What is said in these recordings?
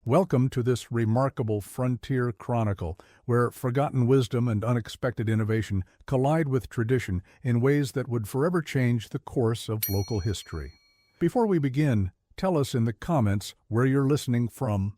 Welcome to this remarkable frontier chronicle, where forgotten wisdom and unexpected innovation collide with tradition in ways that would forever change the course of local history. Before we begin, tell us in the comments where you're listening from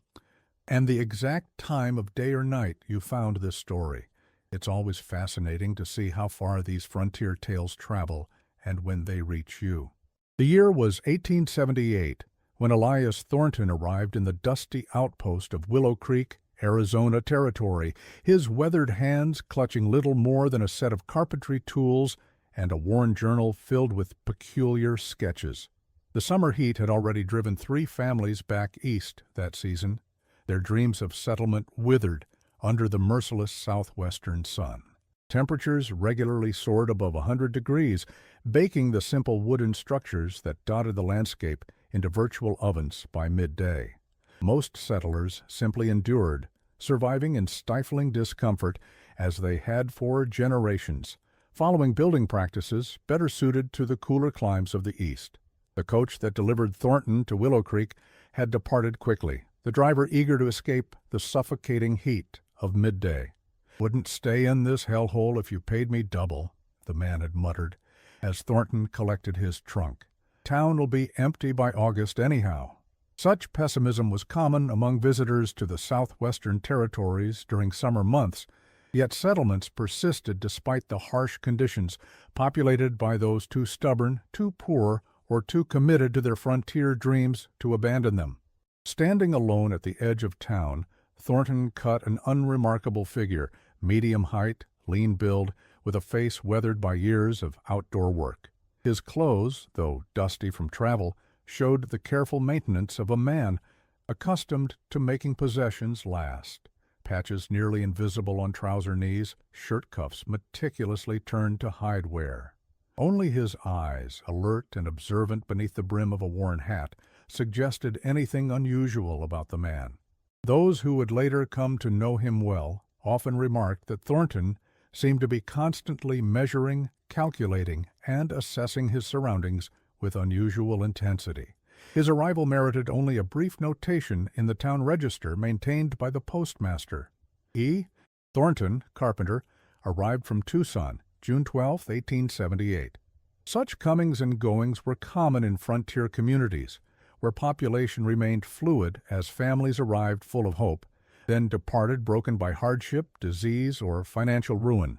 and the exact time of day or night you found this story. It's always fascinating to see how far these frontier tales travel and when they reach you. The year was 1878. When Elias Thornton arrived in the dusty outpost of Willow Creek, Arizona Territory, his weathered hands clutching little more than a set of carpentry tools and a worn journal filled with peculiar sketches. The summer heat had already driven 3 families back east that season, their dreams of settlement withered under the merciless southwestern sun. Temperatures regularly soared above 100 degrees, baking the simple wooden structures that dotted the landscape into virtual ovens by midday. Most settlers simply endured, surviving in stifling discomfort as they had for generations, following building practices better suited to the cooler climes of the east. The coach that delivered Thornton to Willow Creek had departed quickly, the driver eager to escape the suffocating heat of midday. "Wouldn't stay in this hellhole if you paid me double," the man had muttered, as Thornton collected his trunk. "Town'll be empty by August anyhow." Such pessimism was common among visitors to the southwestern territories during summer months, yet settlements persisted despite the harsh conditions, populated by those too stubborn, too poor, or too committed to their frontier dreams to abandon them. Standing alone at the edge of town, Thornton cut an unremarkable figure, medium height, lean build, with a face weathered by years of outdoor work. His clothes, though dusty from travel, showed the careful maintenance of a man accustomed to making possessions last. Patches nearly invisible on trouser knees, shirt cuffs meticulously turned to hide wear. Only his eyes, alert and observant beneath the brim of a worn hat, suggested anything unusual about the man. Those who would later come to know him well often remarked that Thornton seemed to be constantly measuring, calculating, and assessing his surroundings with unusual intensity. His arrival merited only a brief notation in the town register maintained by the postmaster. E. Thornton, carpenter, arrived from Tucson, June 12, 1878. Such comings and goings were common in frontier communities, where population remained fluid as families arrived full of hope, then departed broken by hardship, disease, or financial ruin.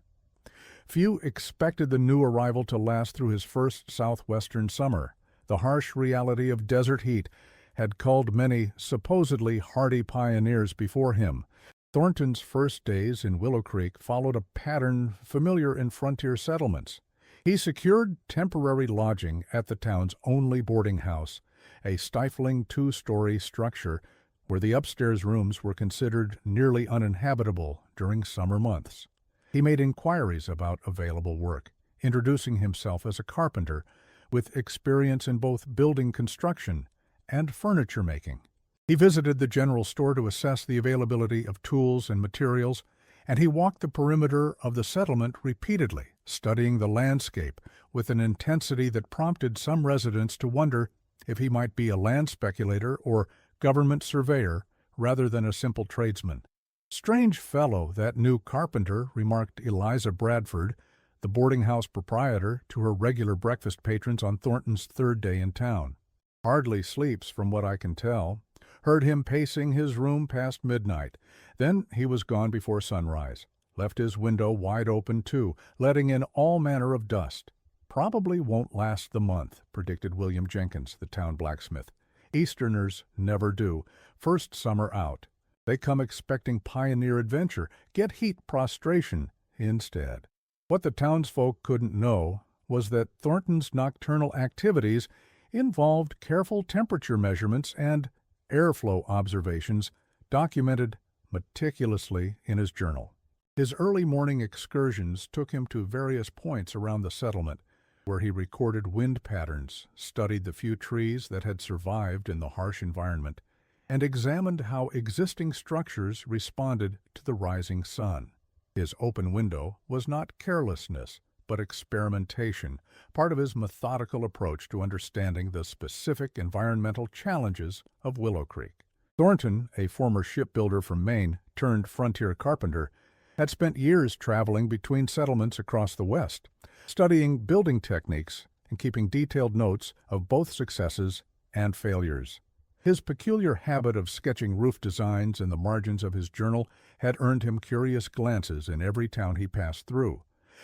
Few expected the new arrival to last through his first southwestern summer. The harsh reality of desert heat had culled many supposedly hardy pioneers before him. Thornton's first days in Willow Creek followed a pattern familiar in frontier settlements. He secured temporary lodging at the town's only boarding house, a stifling 2-story structure where the upstairs rooms were considered nearly uninhabitable during summer months. He made inquiries about available work, introducing himself as a carpenter with experience in both building construction and furniture making. He visited the general store to assess the availability of tools and materials, and he walked the perimeter of the settlement repeatedly, studying the landscape with an intensity that prompted some residents to wonder if he might be a land speculator or government surveyor rather than a simple tradesman. "Strange fellow, that new carpenter," remarked Eliza Bradford, the boarding house proprietor, to her regular breakfast patrons on Thornton's 3rd day in town. "Hardly sleeps, from what I can tell. Heard him pacing his room past midnight. Then he was gone before sunrise. Left his window wide open, too, letting in all manner of dust. Probably won't last the month," predicted William Jenkins, the town blacksmith. "Easterners never do. First summer out. They come expecting pioneer adventure, get heat prostration instead." What the townsfolk couldn't know was that Thornton's nocturnal activities involved careful temperature measurements and airflow observations documented meticulously in his journal. His early morning excursions took him to various points around the settlement, where he recorded wind patterns, studied the few trees that had survived in the harsh environment, and examined how existing structures responded to the rising sun. His open window was not carelessness, but experimentation, part of his methodical approach to understanding the specific environmental challenges of Willow Creek. Thornton, a former shipbuilder from Maine turned frontier carpenter, had spent years traveling between settlements across the West, studying building techniques and keeping detailed notes of both successes and failures. His peculiar habit of sketching roof designs in the margins of his journal had earned him curious glances in every town he passed through.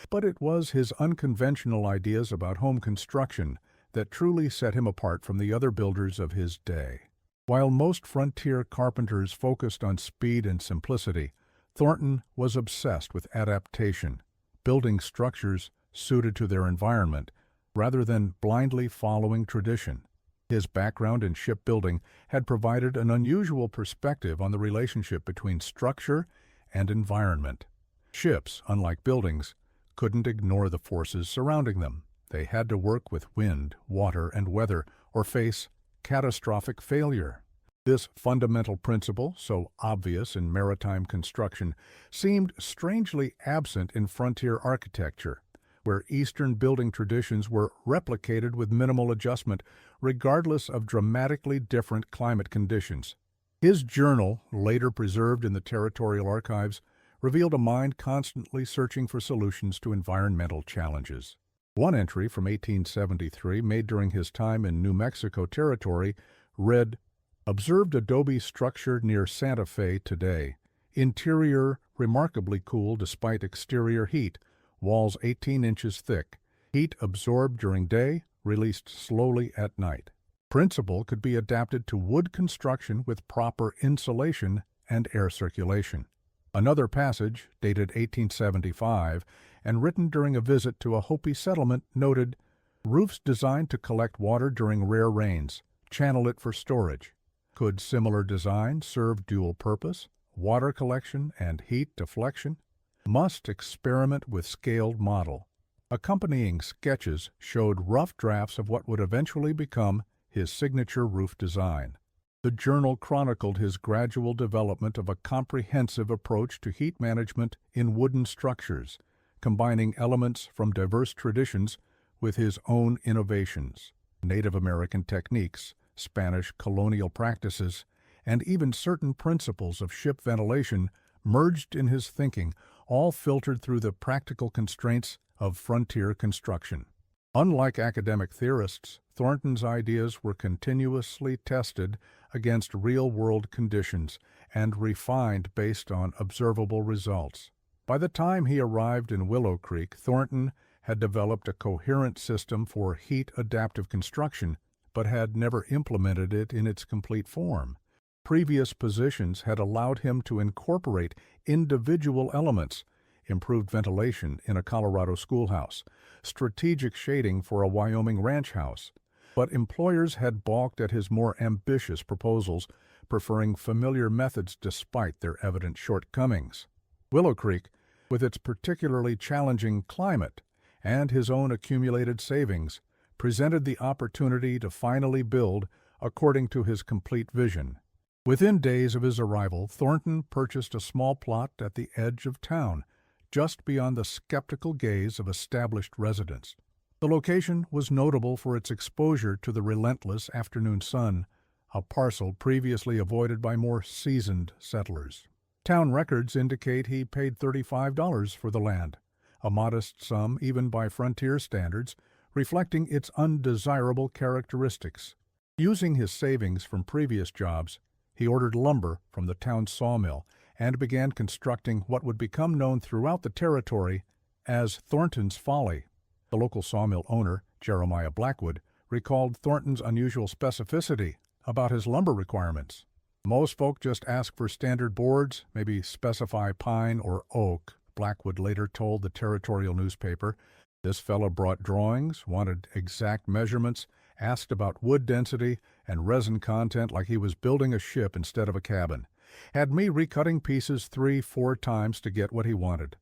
But it was his unconventional ideas about home construction that truly set him apart from the other builders of his day. While most frontier carpenters focused on speed and simplicity, Thornton was obsessed with adaptation, building structures suited to their environment, rather than blindly following tradition. His background in shipbuilding had provided an unusual perspective on the relationship between structure and environment. Ships, unlike buildings, couldn't ignore the forces surrounding them. They had to work with wind, water, and weather, or face catastrophic failure. This fundamental principle, so obvious in maritime construction, seemed strangely absent in frontier architecture, where Eastern building traditions were replicated with minimal adjustment, regardless of dramatically different climate conditions. His journal, later preserved in the territorial archives, revealed a mind constantly searching for solutions to environmental challenges. One entry from 1873, made during his time in New Mexico Territory, read, "Observed adobe structure near Santa Fe today. Interior remarkably cool despite exterior heat. Walls 18 inches thick. Heat absorbed during day, released slowly at night. Principle could be adapted to wood construction with proper insulation and air circulation." Another passage, dated 1875, and written during a visit to a Hopi settlement, noted, "Roofs designed to collect water during rare rains, channel it for storage. Could similar design serve dual purpose, water collection and heat deflection? Must experiment with scaled model." Accompanying sketches showed rough drafts of what would eventually become his signature roof design. The journal chronicled his gradual development of a comprehensive approach to heat management in wooden structures, combining elements from diverse traditions with his own innovations. Native American techniques, Spanish colonial practices, and even certain principles of ship ventilation merged in his thinking, all filtered through the practical constraints of frontier construction. Unlike academic theorists, Thornton's ideas were continuously tested against real-world conditions and refined based on observable results. By the time he arrived in Willow Creek, Thornton had developed a coherent system for heat-adaptive construction, but had never implemented it in its complete form. Previous positions had allowed him to incorporate individual elements: improved ventilation in a Colorado schoolhouse, strategic shading for a Wyoming ranch house. But employers had balked at his more ambitious proposals, preferring familiar methods despite their evident shortcomings. Willow Creek, with its particularly challenging climate and his own accumulated savings, presented the opportunity to finally build according to his complete vision. Within days of his arrival, Thornton purchased a small plot at the edge of town, just beyond the skeptical gaze of established residents. The location was notable for its exposure to the relentless afternoon sun, a parcel previously avoided by more seasoned settlers. Town records indicate he paid $35 for the land, a modest sum even by frontier standards, reflecting its undesirable characteristics. Using his savings from previous jobs, he ordered lumber from the town sawmill and began constructing what would become known throughout the territory as Thornton's Folly. The local sawmill owner, Jeremiah Blackwood, recalled Thornton's unusual specificity about his lumber requirements. "Most folk just ask for standard boards, maybe specify pine or oak," Blackwood later told the territorial newspaper. "This fellow brought drawings, wanted exact measurements, asked about wood density and resin content like he was building a ship instead of a cabin. Had me recutting pieces 3-4 times to get what he wanted."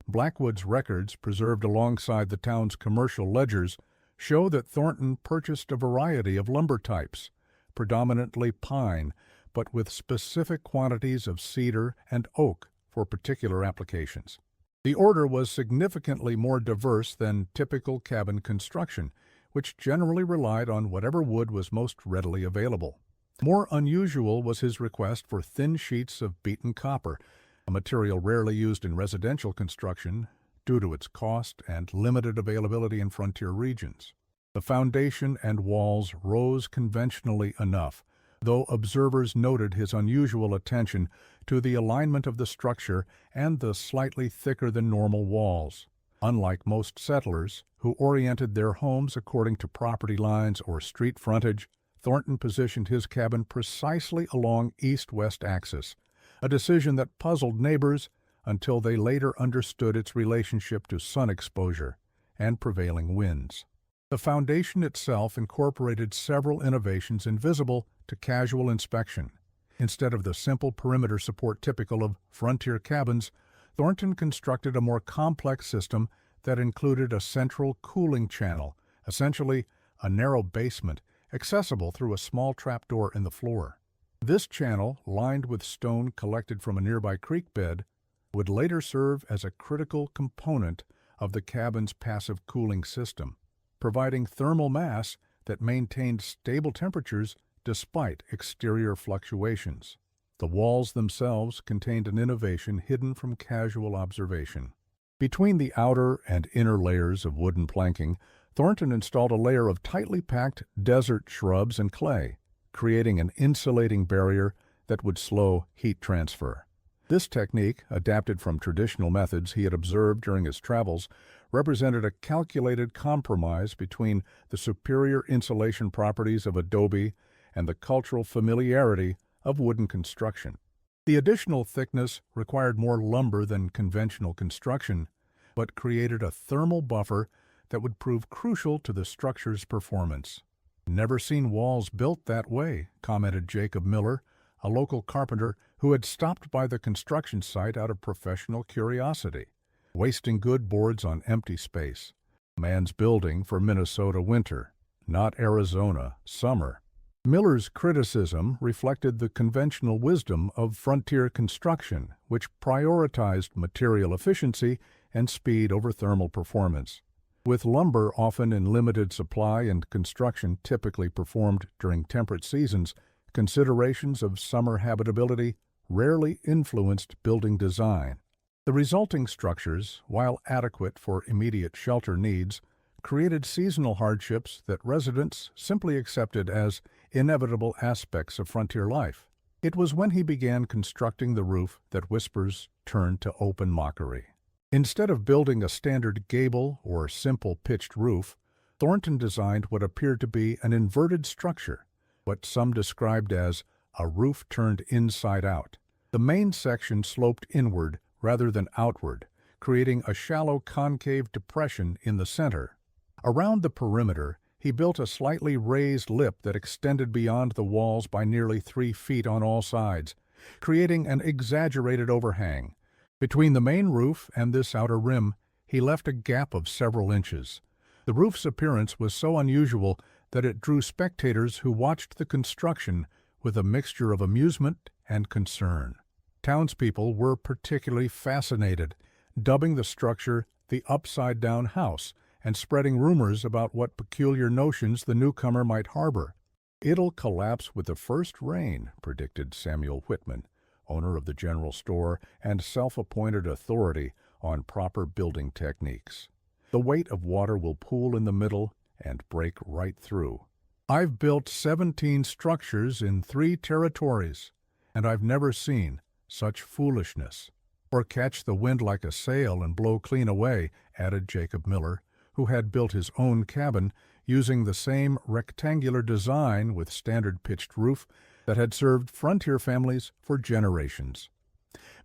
Blackwood's records, preserved alongside the town's commercial ledgers, show that Thornton purchased a variety of lumber types, predominantly pine, but with specific quantities of cedar and oak for particular applications. The order was significantly more diverse than typical cabin construction, which generally relied on whatever wood was most readily available. More unusual was his request for thin sheets of beaten copper, a material rarely used in residential construction due to its cost and limited availability in frontier regions. The foundation and walls rose conventionally enough, though observers noted his unusual attention to the alignment of the structure and the slightly thicker than normal walls. Unlike most settlers, who oriented their homes according to property lines or street frontage, Thornton positioned his cabin precisely along east-west axis, a decision that puzzled neighbors until they later understood its relationship to sun exposure and prevailing winds. The foundation itself incorporated several innovations invisible to casual inspection. Instead of the simple perimeter support typical of frontier cabins, Thornton constructed a more complex system that included a central cooling channel, essentially a narrow basement, accessible through a small trapdoor in the floor. This channel, lined with stone collected from a nearby creek bed, would later serve as a critical component of the cabin's passive cooling system, providing thermal mass that maintained stable temperatures despite exterior fluctuations. The walls themselves contained an innovation hidden from casual observation. Between the outer and inner layers of wooden planking, Thornton installed a layer of tightly packed desert shrubs and clay, creating an insulating barrier that would slow heat transfer. This technique, adapted from traditional methods he had observed during his travels, represented a calculated compromise between the superior insulation properties of adobe and the cultural familiarity of wooden construction. The additional thickness required more lumber than conventional construction, but created a thermal buffer that would prove crucial to the structure's performance. "Never seen walls built that way," commented Jacob Miller, a local carpenter who had stopped by the construction site out of professional curiosity. "Wasting good boards on empty space. Man's building for Minnesota winter, not Arizona summer." Miller's criticism reflected the conventional wisdom of frontier construction, which prioritized material efficiency and speed over thermal performance. With lumber often in limited supply and construction typically performed during temperate seasons, considerations of summer habitability rarely influenced building design. The resulting structures, while adequate for immediate shelter needs, created seasonal hardships that residents simply accepted as inevitable aspects of frontier life. It was when he began constructing the roof that whispers turned to open mockery. Instead of building a standard gable or simple pitched roof, Thornton designed what appeared to be an inverted structure, what some described as a roof turned inside out. The main section sloped inward rather than outward, creating a shallow concave depression in the center. Around the perimeter, he built a slightly raised lip that extended beyond the walls by nearly 3 feet on all sides, creating an exaggerated overhang. Between the main roof and this outer rim, he left a gap of several inches. The roof's appearance was so unusual that it drew spectators who watched the construction with a mixture of amusement and concern. Townspeople were particularly fascinated, dubbing the structure the upside-down house and spreading rumors about what peculiar notions the newcomer might harbor. "It'll collapse with the first rain," predicted Samuel Whitman, owner of the general store and self-appointed authority on proper building techniques. "The weight of water will pool in the middle and break right through. I've built 17 structures in 3 territories, and I've never seen such foolishness." "Or catch the wind like a sail and blow clean away," added Jacob Miller, who had built his own cabin using the same rectangular design with standard pitched roof that had served frontier families for generations.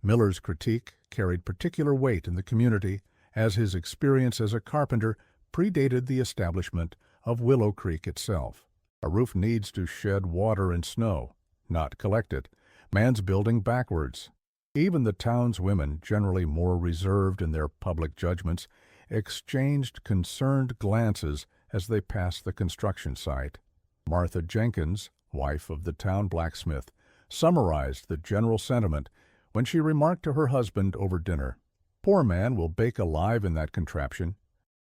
Miller's critique carried particular weight in the community, as his experience as a carpenter predated the establishment of Willow Creek itself. A roof needs to shed water and snow, not collect it. Man's building backwards. Even the town's women, generally more reserved in their public judgments, exchanged concerned glances as they passed the construction site. Martha Jenkins, wife of the town blacksmith, summarized the general sentiment when she remarked to her husband over dinner, "Poor man will bake alive in that contraption.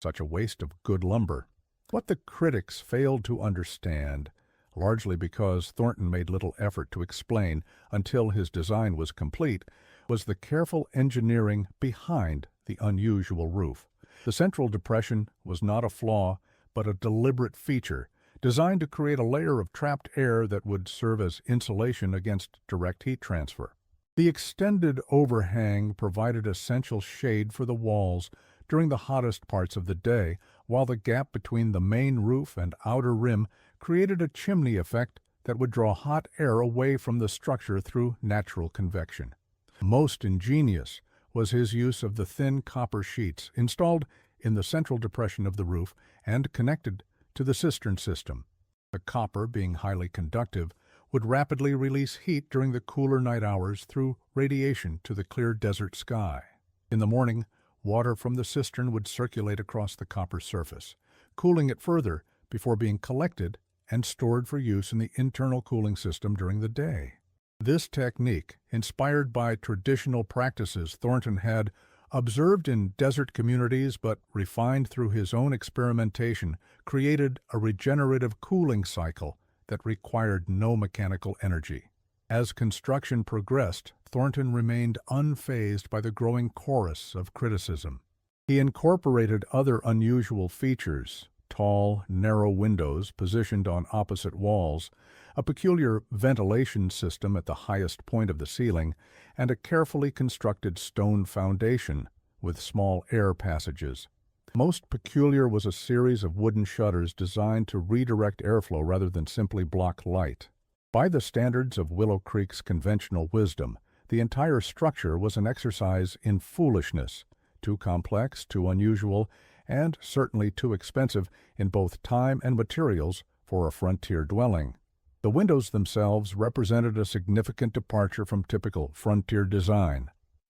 Such a waste of good lumber." What the critics failed to understand largely because Thornton made little effort to explain until his design was complete, was the careful engineering behind the unusual roof. The central depression was not a flaw, but a deliberate feature, designed to create a layer of trapped air that would serve as insulation against direct heat transfer. The extended overhang provided essential shade for the walls during the hottest parts of the day, while the gap between the main roof and outer rim created a chimney effect that would draw hot air away from the structure through natural convection. Most ingenious was his use of the thin copper sheets installed in the central depression of the roof and connected to the cistern system. The copper, being highly conductive, would rapidly release heat during the cooler night hours through radiation to the clear desert sky. In the morning, water from the cistern would circulate across the copper surface, cooling it further before being collected and stored for use in the internal cooling system during the day. This technique, inspired by traditional practices Thornton had observed in desert communities but refined through his own experimentation, created a regenerative cooling cycle that required no mechanical energy. As construction progressed, Thornton remained unfazed by the growing chorus of criticism. He incorporated other unusual features: tall, narrow windows positioned on opposite walls, a peculiar ventilation system at the highest point of the ceiling, and a carefully constructed stone foundation with small air passages. Most peculiar was a series of wooden shutters designed to redirect airflow rather than simply block light. By the standards of Willow Creek's conventional wisdom, the entire structure was an exercise in foolishness, too complex, too unusual, and certainly too expensive in both time and materials for a frontier dwelling. The windows themselves represented a significant departure from typical frontier design.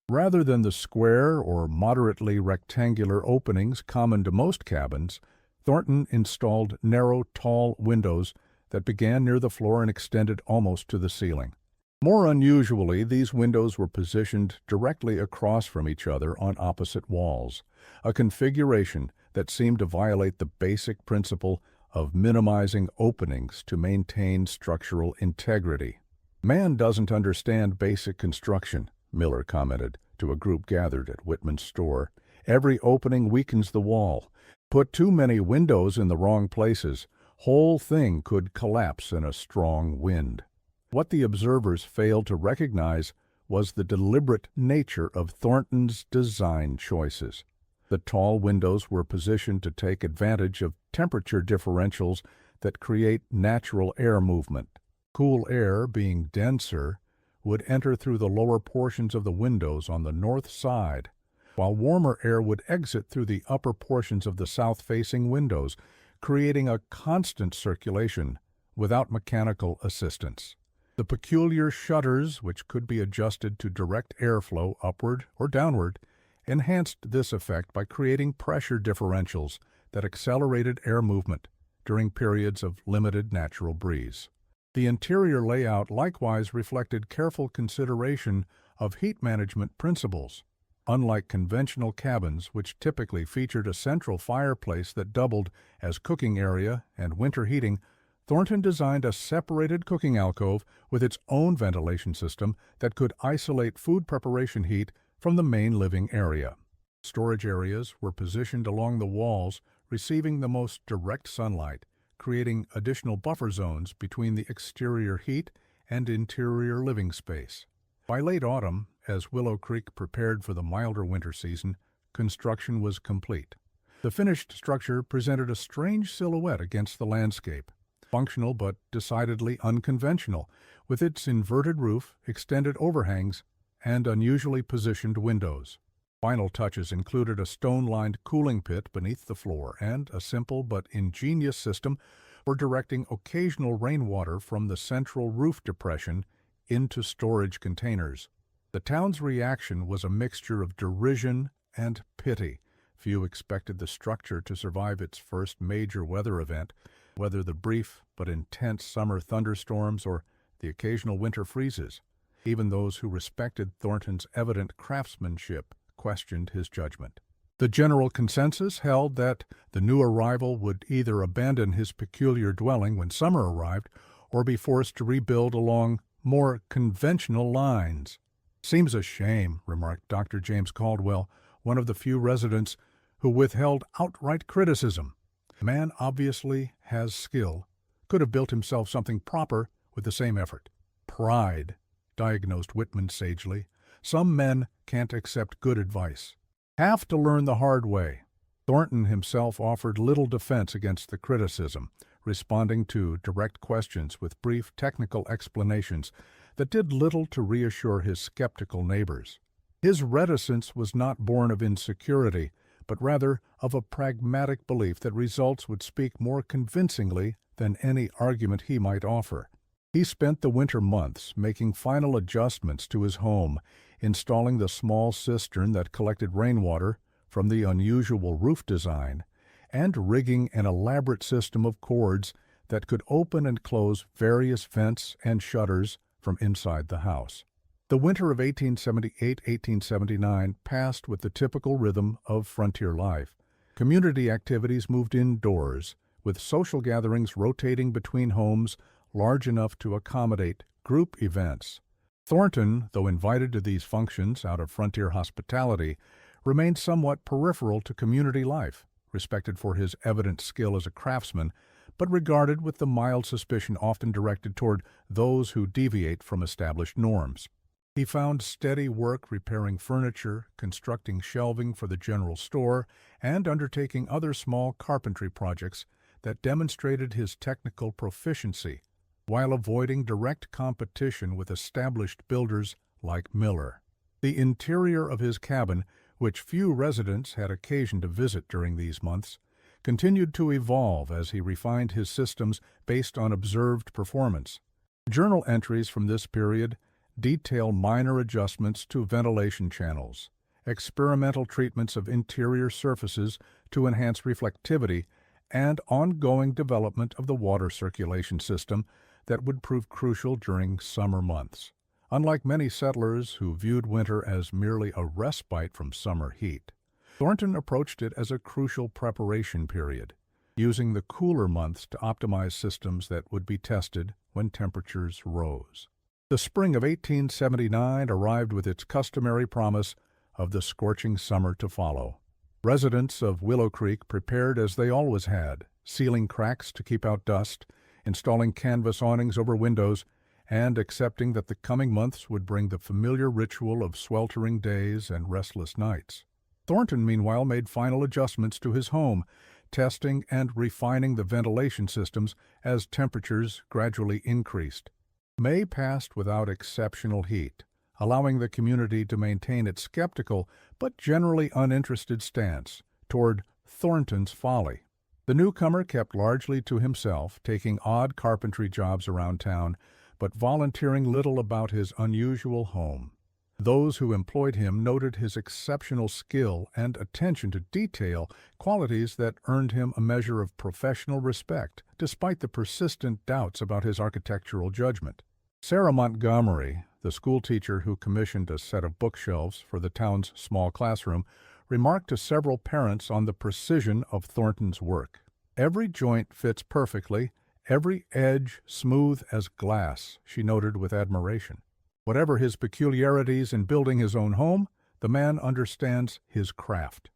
Rather than the square or moderately rectangular openings common to most cabins, Thornton installed narrow, tall windows that began near the floor and extended almost to the ceiling. More unusually, these windows were positioned directly across from each other on opposite walls, a configuration that seemed to violate the basic principle of minimizing openings to maintain structural integrity. "Man doesn't understand basic construction," Miller commented to a group gathered at Whitman's store. "Every opening weakens the wall. Put too many windows in the wrong places, whole thing could collapse in a strong wind." What the observers failed to recognize was the deliberate nature of Thornton's design choices. The tall windows were positioned to take advantage of temperature differentials that create natural air movement. Cool air, being denser, would enter through the lower portions of the windows on the north side, while warmer air would exit through the upper portions of the south-facing windows, creating a constant circulation without mechanical assistance. The peculiar shutters, which could be adjusted to direct airflow upward or downward, enhanced this effect by creating pressure differentials that accelerated air movement during periods of limited natural breeze. The interior layout likewise reflected careful consideration of heat management principles. Unlike conventional cabins, which typically featured a central fireplace that doubled as cooking area and winter heating, Thornton designed a separated cooking alcove with its own ventilation system that could isolate food preparation heat from the main living area. Storage areas were positioned along the walls, receiving the most direct sunlight, creating additional buffer zones between the exterior heat and interior living space. By late autumn, as Willow Creek prepared for the milder winter season, construction was complete. The finished structure presented a strange silhouette against the landscape, functional but decidedly unconventional, with its inverted roof, extended overhangs, and unusually positioned windows. Final touches included a stone-lined cooling pit beneath the floor and a simple but ingenious system for directing occasional rainwater from the central roof depression into storage containers. The town's reaction was a mixture of derision and pity. Few expected the structure to survive its first major weather event, whether the brief but intense summer thunderstorms or the occasional winter freezes. Even those who respected Thornton's evident craftsmanship questioned his judgment. The general consensus held that the new arrival would either abandon his peculiar dwelling when summer arrived or be forced to rebuild along more conventional lines. "Seems a shame," remarked Dr. James Caldwell, one of the few residents who withheld outright criticism. "The man obviously has skill. Could have built himself something proper with the same effort." "Pride," diagnosed Whitman sagely. "Some men can't accept good advice. Have to learn the hard way." Thornton himself offered little defense against the criticism, responding to direct questions with brief technical explanations that did little to reassure his skeptical neighbors. His reticence was not born of insecurity, but rather of a pragmatic belief that results would speak more convincingly than any argument he might offer. He spent the winter months making final adjustments to his home, installing the small cistern that collected rainwater from the unusual roof design, and rigging an elaborate system of cords that could open and close various vents and shutters from inside the house. The winter of 1878-1879 passed with the typical rhythm of frontier life. Community activities moved indoors, with social gatherings rotating between homes large enough to accommodate group events. Thornton, though invited to these functions out of frontier hospitality, remained somewhat peripheral to community life, respected for his evident skill as a craftsman, but regarded with the mild suspicion often directed toward those who deviate from established norms. He found steady work repairing furniture, constructing shelving for the general store, and undertaking other small carpentry projects that demonstrated his technical proficiency, while avoiding direct competition with established builders like Miller. The interior of his cabin, which few residents had occasion to visit during these months, continued to evolve as he refined his systems based on observed performance. Journal entries from this period detail minor adjustments to ventilation channels, experimental treatments of interior surfaces to enhance reflectivity, and ongoing development of the water circulation system that would prove crucial during summer months. Unlike many settlers who viewed winter as merely a respite from summer heat, Thornton approached it as a crucial preparation period, using the cooler months to optimize systems that would be tested when temperatures rose. The spring of 1879 arrived with its customary promise of the scorching summer to follow. Residents of Willow Creek prepared as they always had, sealing cracks to keep out dust, installing canvas awnings over windows, and accepting that the coming months would bring the familiar ritual of sweltering days and restless nights. Thornton, meanwhile, made final adjustments to his home, testing and refining the ventilation systems as temperatures gradually increased. May passed without exceptional heat, allowing the community to maintain its skeptical but generally uninterested stance toward Thornton's folly. The newcomer kept largely to himself, taking odd carpentry jobs around town, but volunteering little about his unusual home. Those who employed him noted his exceptional skill and attention to detail, qualities that earned him a measure of professional respect, despite the persistent doubts about his architectural judgment. Sarah Montgomery, the schoolteacher who commissioned a set of bookshelves for the town's small classroom, remarked to several parents on the precision of Thornton's work. "Every joint fits perfectly, every edge smooth as glass," she noted with admiration. Whatever his peculiarities in building his own home, the man understands his craft.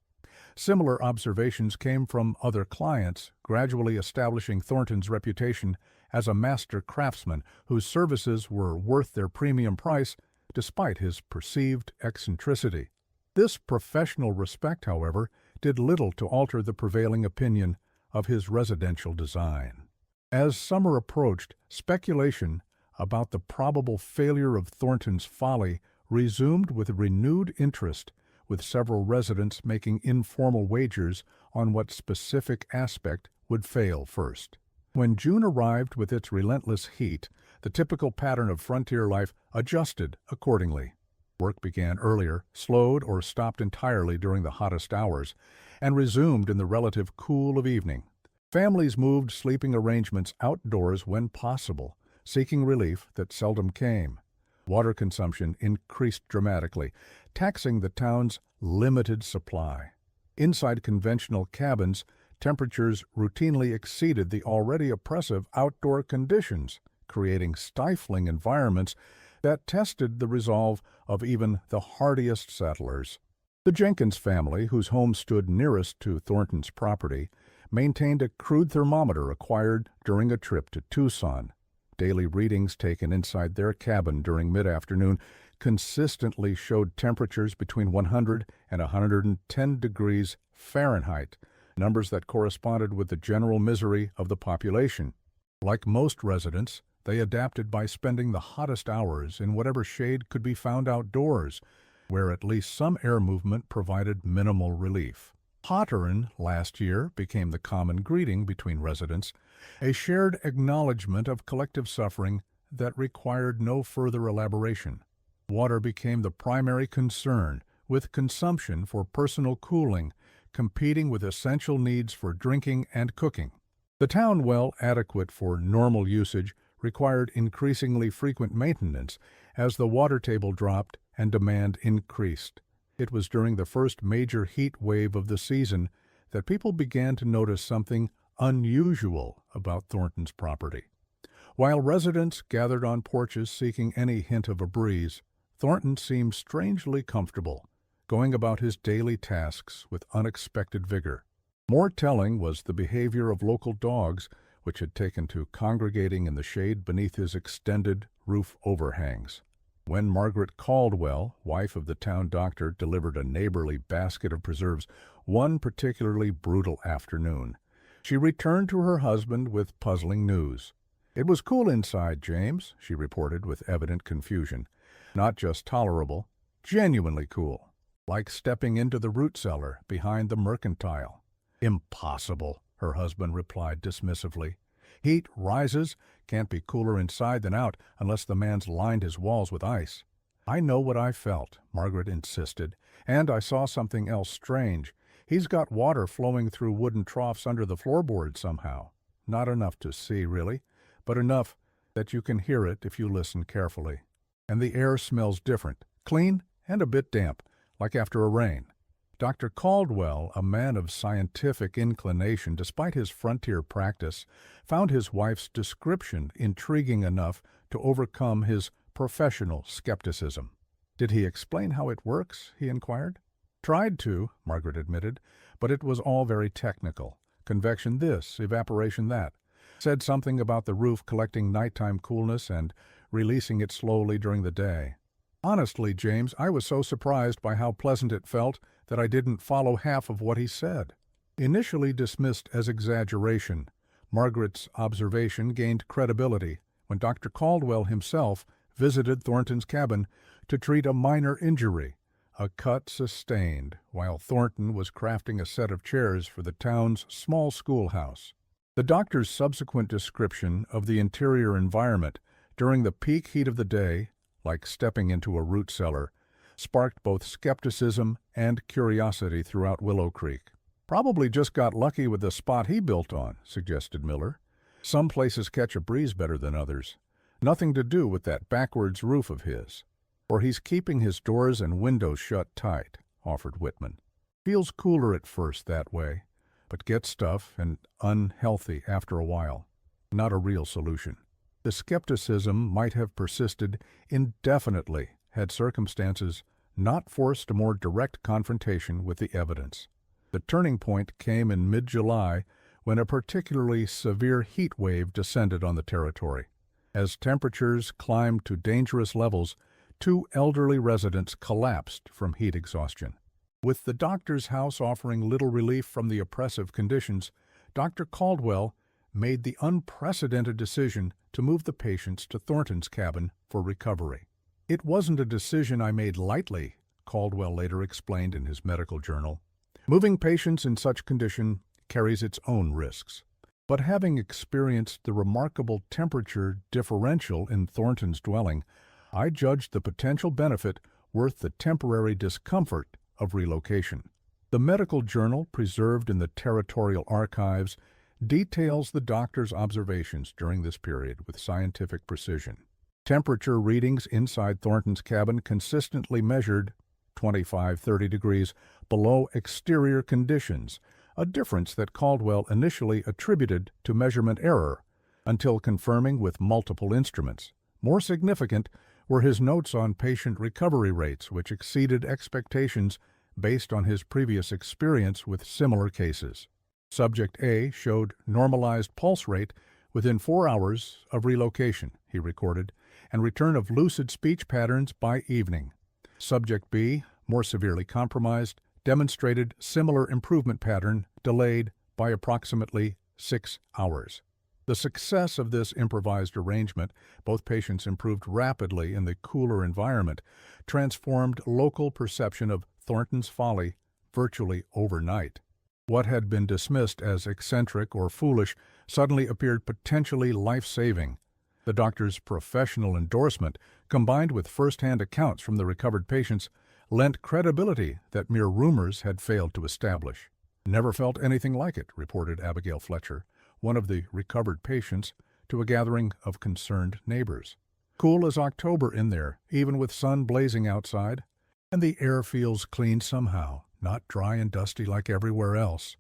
Similar observations came from other clients, gradually establishing Thornton's reputation as a master craftsman whose services were worth their premium price despite his perceived eccentricity. This professional respect, however, did little to alter the prevailing opinion of his residential design. As summer approached, speculation about the probable failure of Thornton's folly resumed with renewed interest, with several residents making informal wagers on what specific aspect would fail first. When June arrived with its relentless heat, the typical pattern of frontier life adjusted accordingly. Work began earlier, slowed or stopped entirely during the hottest hours, and resumed in the relative cool of evening. Families moved sleeping arrangements outdoors when possible, seeking relief that seldom came. Water consumption increased dramatically, taxing the town's limited supply. Inside conventional cabins, temperatures routinely exceeded the already oppressive outdoor conditions, creating stifling environments that tested the resolve of even the hardiest settlers. The Jenkins family, whose home stood nearest to Thornton's property, maintained a crude thermometer acquired during a trip to Tucson. Daily readings taken inside their cabin during mid-afternoon consistently showed temperatures between 100 and 110 degrees Fahrenheit, numbers that corresponded with the general misery of the population. Like most residents, they adapted by spending the hottest hours in whatever shade could be found outdoors, where at least some air movement provided minimal relief. Hotterin last year became the common greeting between residents, a shared acknowledgement of collective suffering that required no further elaboration. Water became the primary concern, with consumption for personal cooling competing with essential needs for drinking and cooking. The town well adequate for normal usage required increasingly frequent maintenance as the water table dropped and demand increased. It was during the first major heat wave of the season that people began to notice something unusual about Thornton's property. While residents gathered on porches seeking any hint of a breeze, Thornton seemed strangely comfortable, going about his daily tasks with unexpected vigor. More telling was the behavior of local dogs, which had taken to congregating in the shade beneath his extended roof overhangs. When Margaret Caldwell, wife of the town doctor, delivered a neighborly basket of preserves one particularly brutal afternoon, she returned to her husband with puzzling news. "It was cool inside, James," she reported with evident confusion. "Not just tolerable, genuinely cool, like stepping into the root cellar behind the mercantile." "Impossible," her husband replied dismissively. "Heat rises, can't be cooler inside than out unless the man's lined his walls with ice." "I know what I felt," Margaret insisted, "and I saw something else strange. He's got water flowing through wooden troughs under the floorboards somehow. Not enough to see, really, but enough that you can hear it if you listen carefully. And the air smells different, clean and a bit damp, like after a rain." Dr. Caldwell, a man of scientific inclination despite his frontier practice, found his wife's description intriguing enough to overcome his professional skepticism. "Did he explain how it works?" he inquired. "Tried to," Margaret admitted, "but it was all very technical. Convection this, evaporation that. Said something about the roof collecting nighttime coolness and releasing it slowly during the day. Honestly, James, I was so surprised by how pleasant it felt that I didn't follow half of what he said." Initially dismissed as exaggeration, Margaret's observation gained credibility when Dr. Caldwell himself visited Thornton's cabin to treat a minor injury, a cut sustained while Thornton was crafting a set of chairs for the town's small schoolhouse. The doctor's subsequent description of the interior environment during the peak heat of the day, like stepping into a root cellar, sparked both skepticism and curiosity throughout Willow Creek. "Probably just got lucky with the spot he built on," suggested Miller. "Some places catch a breeze better than others. Nothing to do with that backwards roof of his. Or he's keeping his doors and windows shut tight," offered Whitman. "Feels cooler at first that way, but gets stuff and unhealthy after a while. Not a real solution." The skepticism might have persisted indefinitely had circumstances not forced a more direct confrontation with the evidence. The turning point came in mid-July when a particularly severe heat wave descended on the territory. As temperatures climbed to dangerous levels, 2 elderly residents collapsed from heat exhaustion. With the doctor's house offering little relief from the oppressive conditions, Dr. Caldwell made the unprecedented decision to move the patients to Thornton's cabin for recovery. "It wasn't a decision I made lightly," Caldwell later explained in his medical journal. "Moving patients in such condition carries its own risks. But having experienced the remarkable temperature differential in Thornton's dwelling, I judged the potential benefit worth the temporary discomfort of relocation." The medical journal, preserved in the territorial archives, details the doctor's observations during this period with scientific precision. Temperature readings inside Thornton's cabin consistently measured 25-30 degrees below exterior conditions, a difference that Caldwell initially attributed to measurement error, until confirming with multiple instruments. More significant were his notes on patient recovery rates, which exceeded expectations based on his previous experience with similar cases. Subject A showed normalized pulse rate within 4 hours of relocation, he recorded, and return of lucid speech patterns by evening. Subject B, more severely compromised, demonstrated similar improvement pattern delayed by approximately 6 hours. The success of this improvised arrangement, both patients improved rapidly in the cooler environment, transformed local perception of Thornton's folly virtually overnight. What had been dismissed as eccentric or foolish suddenly appeared potentially life-saving. The doctor's professional endorsement, combined with first-hand accounts from the recovered patients, lent credibility that mere rumors had failed to establish. "Never felt anything like it," reported Abigail Fletcher, one of the recovered patients, to a gathering of concerned neighbors. "Cool as October in there, even with sun blazing outside. And the air feels clean somehow, not dry and dusty like everywhere else."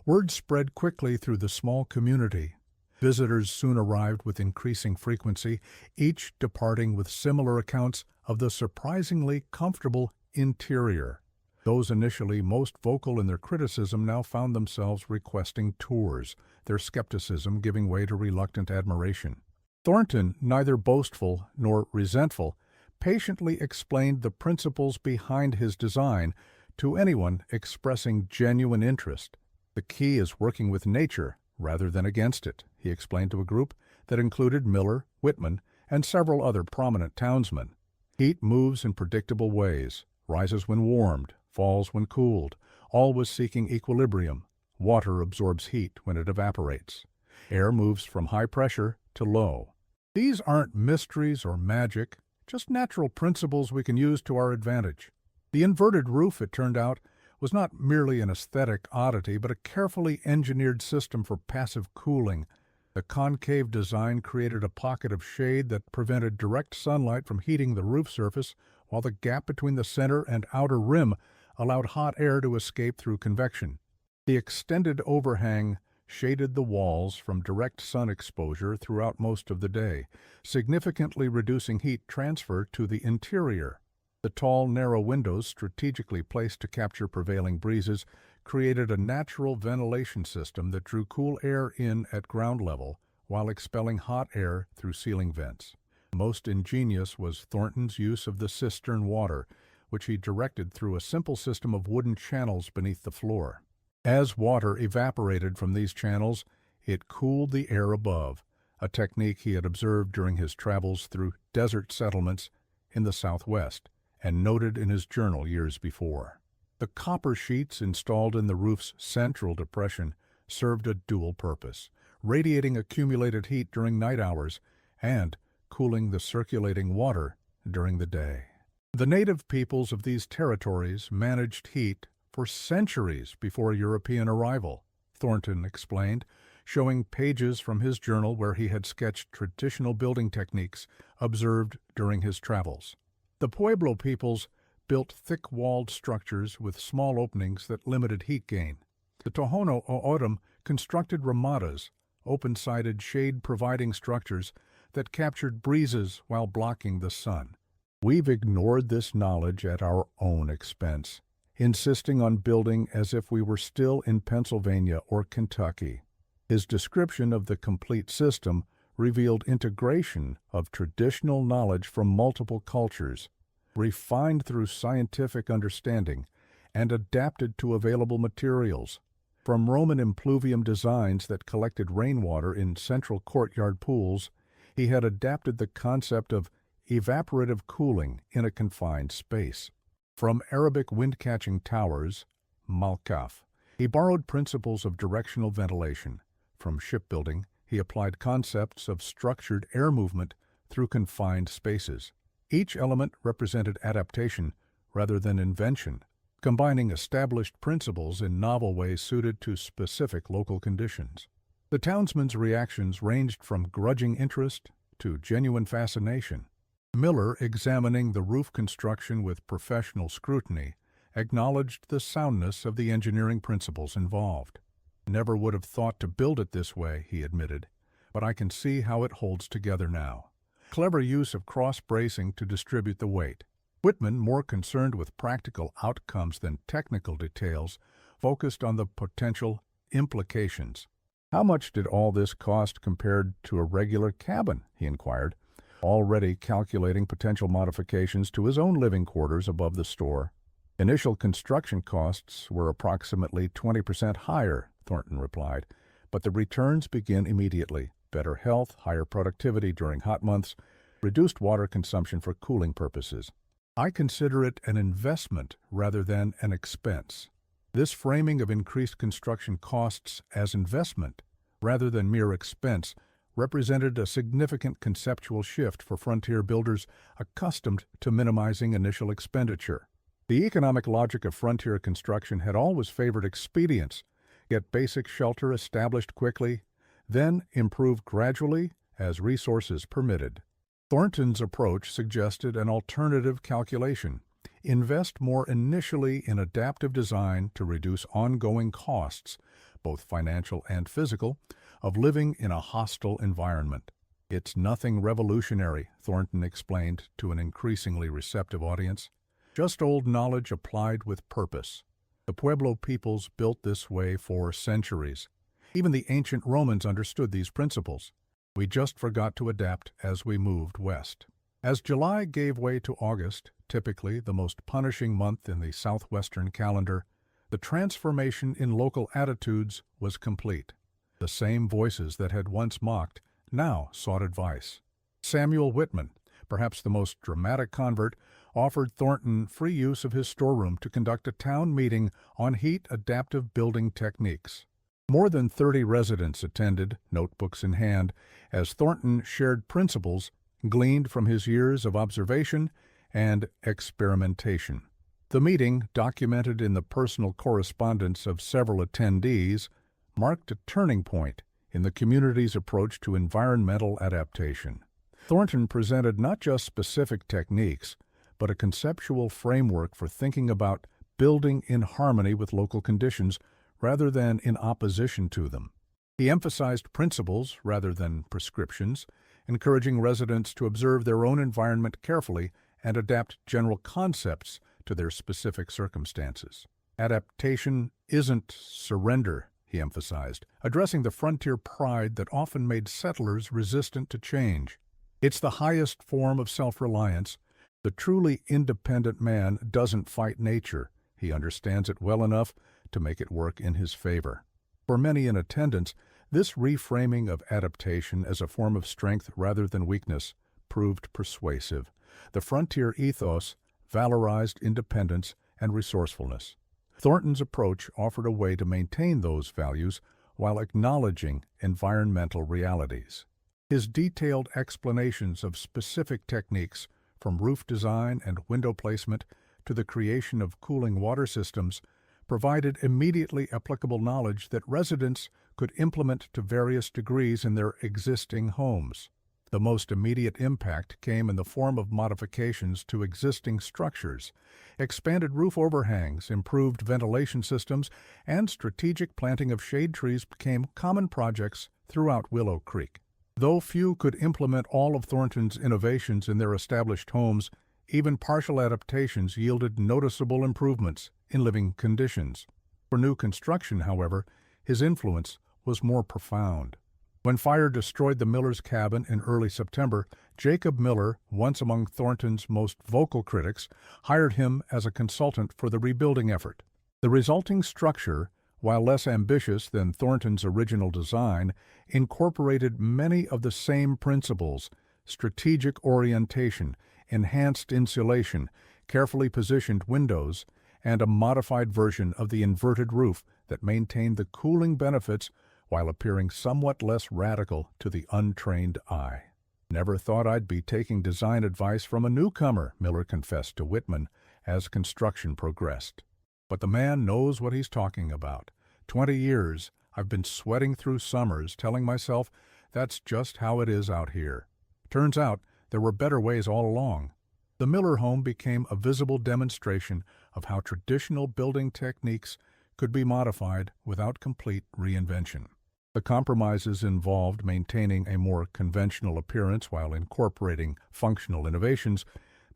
Word spread quickly through the small community. Visitors soon arrived with increasing frequency, each departing with similar accounts of the surprisingly comfortable interior. Those initially most vocal in their criticism now found themselves requesting tours, their skepticism giving way to reluctant admiration. Thornton, neither boastful nor resentful, patiently explained the principles behind his design to anyone expressing genuine interest. "The key is working with nature rather than against it," he explained to a group that included Miller, Whitman, and several other prominent townsmen. "Heat moves in predictable ways, rises when warmed, falls when cooled, always seeking equilibrium. Water absorbs heat when it evaporates. Air moves from high pressure to low. These aren't mysteries or magic, just natural principles we can use to our advantage." The inverted roof, it turned out, was not merely an aesthetic oddity, but a carefully engineered system for passive cooling. The concave design created a pocket of shade that prevented direct sunlight from heating the roof surface, while the gap between the center and outer rim allowed hot air to escape through convection. The extended overhang shaded the walls from direct sun exposure throughout most of the day, significantly reducing heat transfer to the interior. The tall, narrow windows, strategically placed to capture prevailing breezes, created a natural ventilation system that drew cool air in at ground level while expelling hot air through ceiling vents. Most ingenious was Thornton's use of the cistern water, which he directed through a simple system of wooden channels beneath the floor. As water evaporated from these channels, it cooled the air above, a technique he had observed during his travels through desert settlements in the Southwest and noted in his journal years before. The copper sheets installed in the roof's central depression served a dual purpose, radiating accumulated heat during night hours and cooling the circulating water during the day. The native peoples of these territories managed heat for centuries before European arrival, Thornton explained, showing pages from his journal where he had sketched traditional building techniques observed during his travels. The Pueblo peoples built thick-walled structures with small openings that limited heat gain. The Tohono O'odham constructed ramadas, open-sided shade-providing structures that captured breezes while blocking the sun. We've ignored this knowledge at our own expense, insisting on building as if we were still in Pennsylvania or Kentucky. His description of the complete system revealed integration of traditional knowledge from multiple cultures, refined through scientific understanding, and adapted to available materials. From Roman impluvium designs that collected rainwater in central courtyard pools, he had adapted the concept of evaporative cooling in a confined space. From Arabic wind-catching towers, malkaf, he borrowed principles of directional ventilation. From shipbuilding, he applied concepts of structured air movement through confined spaces. Each element represented adaptation rather than invention, combining established principles in novel ways suited to specific local conditions. The townsmen's reactions ranged from grudging interest to genuine fascination. Miller, examining the roof construction with professional scrutiny, acknowledged the soundness of the engineering principles involved. "Never would have thought to build it this way," he admitted, but I can see how it holds together now. Clever use of cross-bracing to distribute the weight. Whitman, more concerned with practical outcomes than technical details, focused on the potential implications. "How much did all this cost compared to a regular cabin?" he inquired, already calculating potential modifications to his own living quarters above the store. "Initial construction costs were approximately 20% higher," Thornton replied, "but the returns begin immediately. Better health, higher productivity during hot months, reduced water consumption for cooling purposes. I consider it an investment rather than an expense." This framing of increased construction costs as investment rather than mere expense represented a significant conceptual shift for frontier builders accustomed to minimizing initial expenditure. The economic logic of frontier construction had always favored expedience: get basic shelter established quickly, then improve gradually as resources permitted. Thornton's approach suggested an alternative calculation: invest more initially in adaptive design to reduce ongoing costs, both financial and physical, of living in a hostile environment. "It's nothing revolutionary," Thornton explained to an increasingly receptive audience. "Just old knowledge applied with purpose. The Pueblo peoples built this way for centuries. Even the ancient Romans understood these principles. We just forgot to adapt as we moved west." As July gave way to August, typically the most punishing month in the southwestern calendar, the transformation in local attitudes was complete. The same voices that had once mocked now sought advice. Samuel Whitman, perhaps the most dramatic convert, offered Thornton free use of his storeroom to conduct a town meeting on heat-adaptive building techniques. More than 30 residents attended, notebooks in hand, as Thornton shared principles gleaned from his years of observation and experimentation. The meeting, documented in the personal correspondence of several attendees, marked a turning point in the community's approach to environmental adaptation. Thornton presented not just specific techniques, but a conceptual framework for thinking about building in harmony with local conditions rather than in opposition to them. He emphasized principles rather than prescriptions, encouraging residents to observe their own environment carefully and adapt general concepts to their specific circumstances. "Adaptation isn't surrender," he emphasized, addressing the frontier pride that often made settlers resistant to change. "It's the highest form of self-reliance. The truly independent man doesn't fight nature. He understands it well enough to make it work in his favor." For many in attendance, this reframing of adaptation as a form of strength rather than weakness proved persuasive. The frontier ethos valorized independence and resourcefulness. Thornton's approach offered a way to maintain those values while acknowledging environmental realities. His detailed explanations of specific techniques, from roof design and window placement to the creation of cooling water systems, provided immediately applicable knowledge that residents could implement to various degrees in their existing homes. The most immediate impact came in the form of modifications to existing structures. Expanded roof overhangs, improved ventilation systems, and strategic planting of shade trees became common projects throughout Willow Creek. Though few could implement all of Thornton's innovations in their established homes, even partial adaptations yielded noticeable improvements in living conditions. For new construction, however, his influence was more profound. When fire destroyed the Miller's cabin in early September, Jacob Miller, once among Thornton's most vocal critics, hired him as a consultant for the rebuilding effort. The resulting structure, while less ambitious than Thornton's original design, incorporated many of the same principles: strategic orientation, enhanced insulation, carefully positioned windows, and a modified version of the inverted roof that maintained the cooling benefits while appearing somewhat less radical to the untrained eye. "Never thought I'd be taking design advice from a newcomer," Miller confessed to Whitman as construction progressed. "But the man knows what he's talking about. 20 years I've been sweating through summers telling myself that's just how it is out here. Turns out there were better ways all along." The Miller home became a visible demonstration of how traditional building techniques could be modified without complete reinvention. The compromises involved maintaining a more conventional appearance while incorporating functional innovations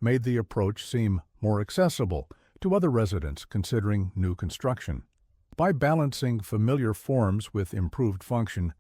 made the approach seem more accessible to other residents considering new construction. By balancing familiar forms with improved function,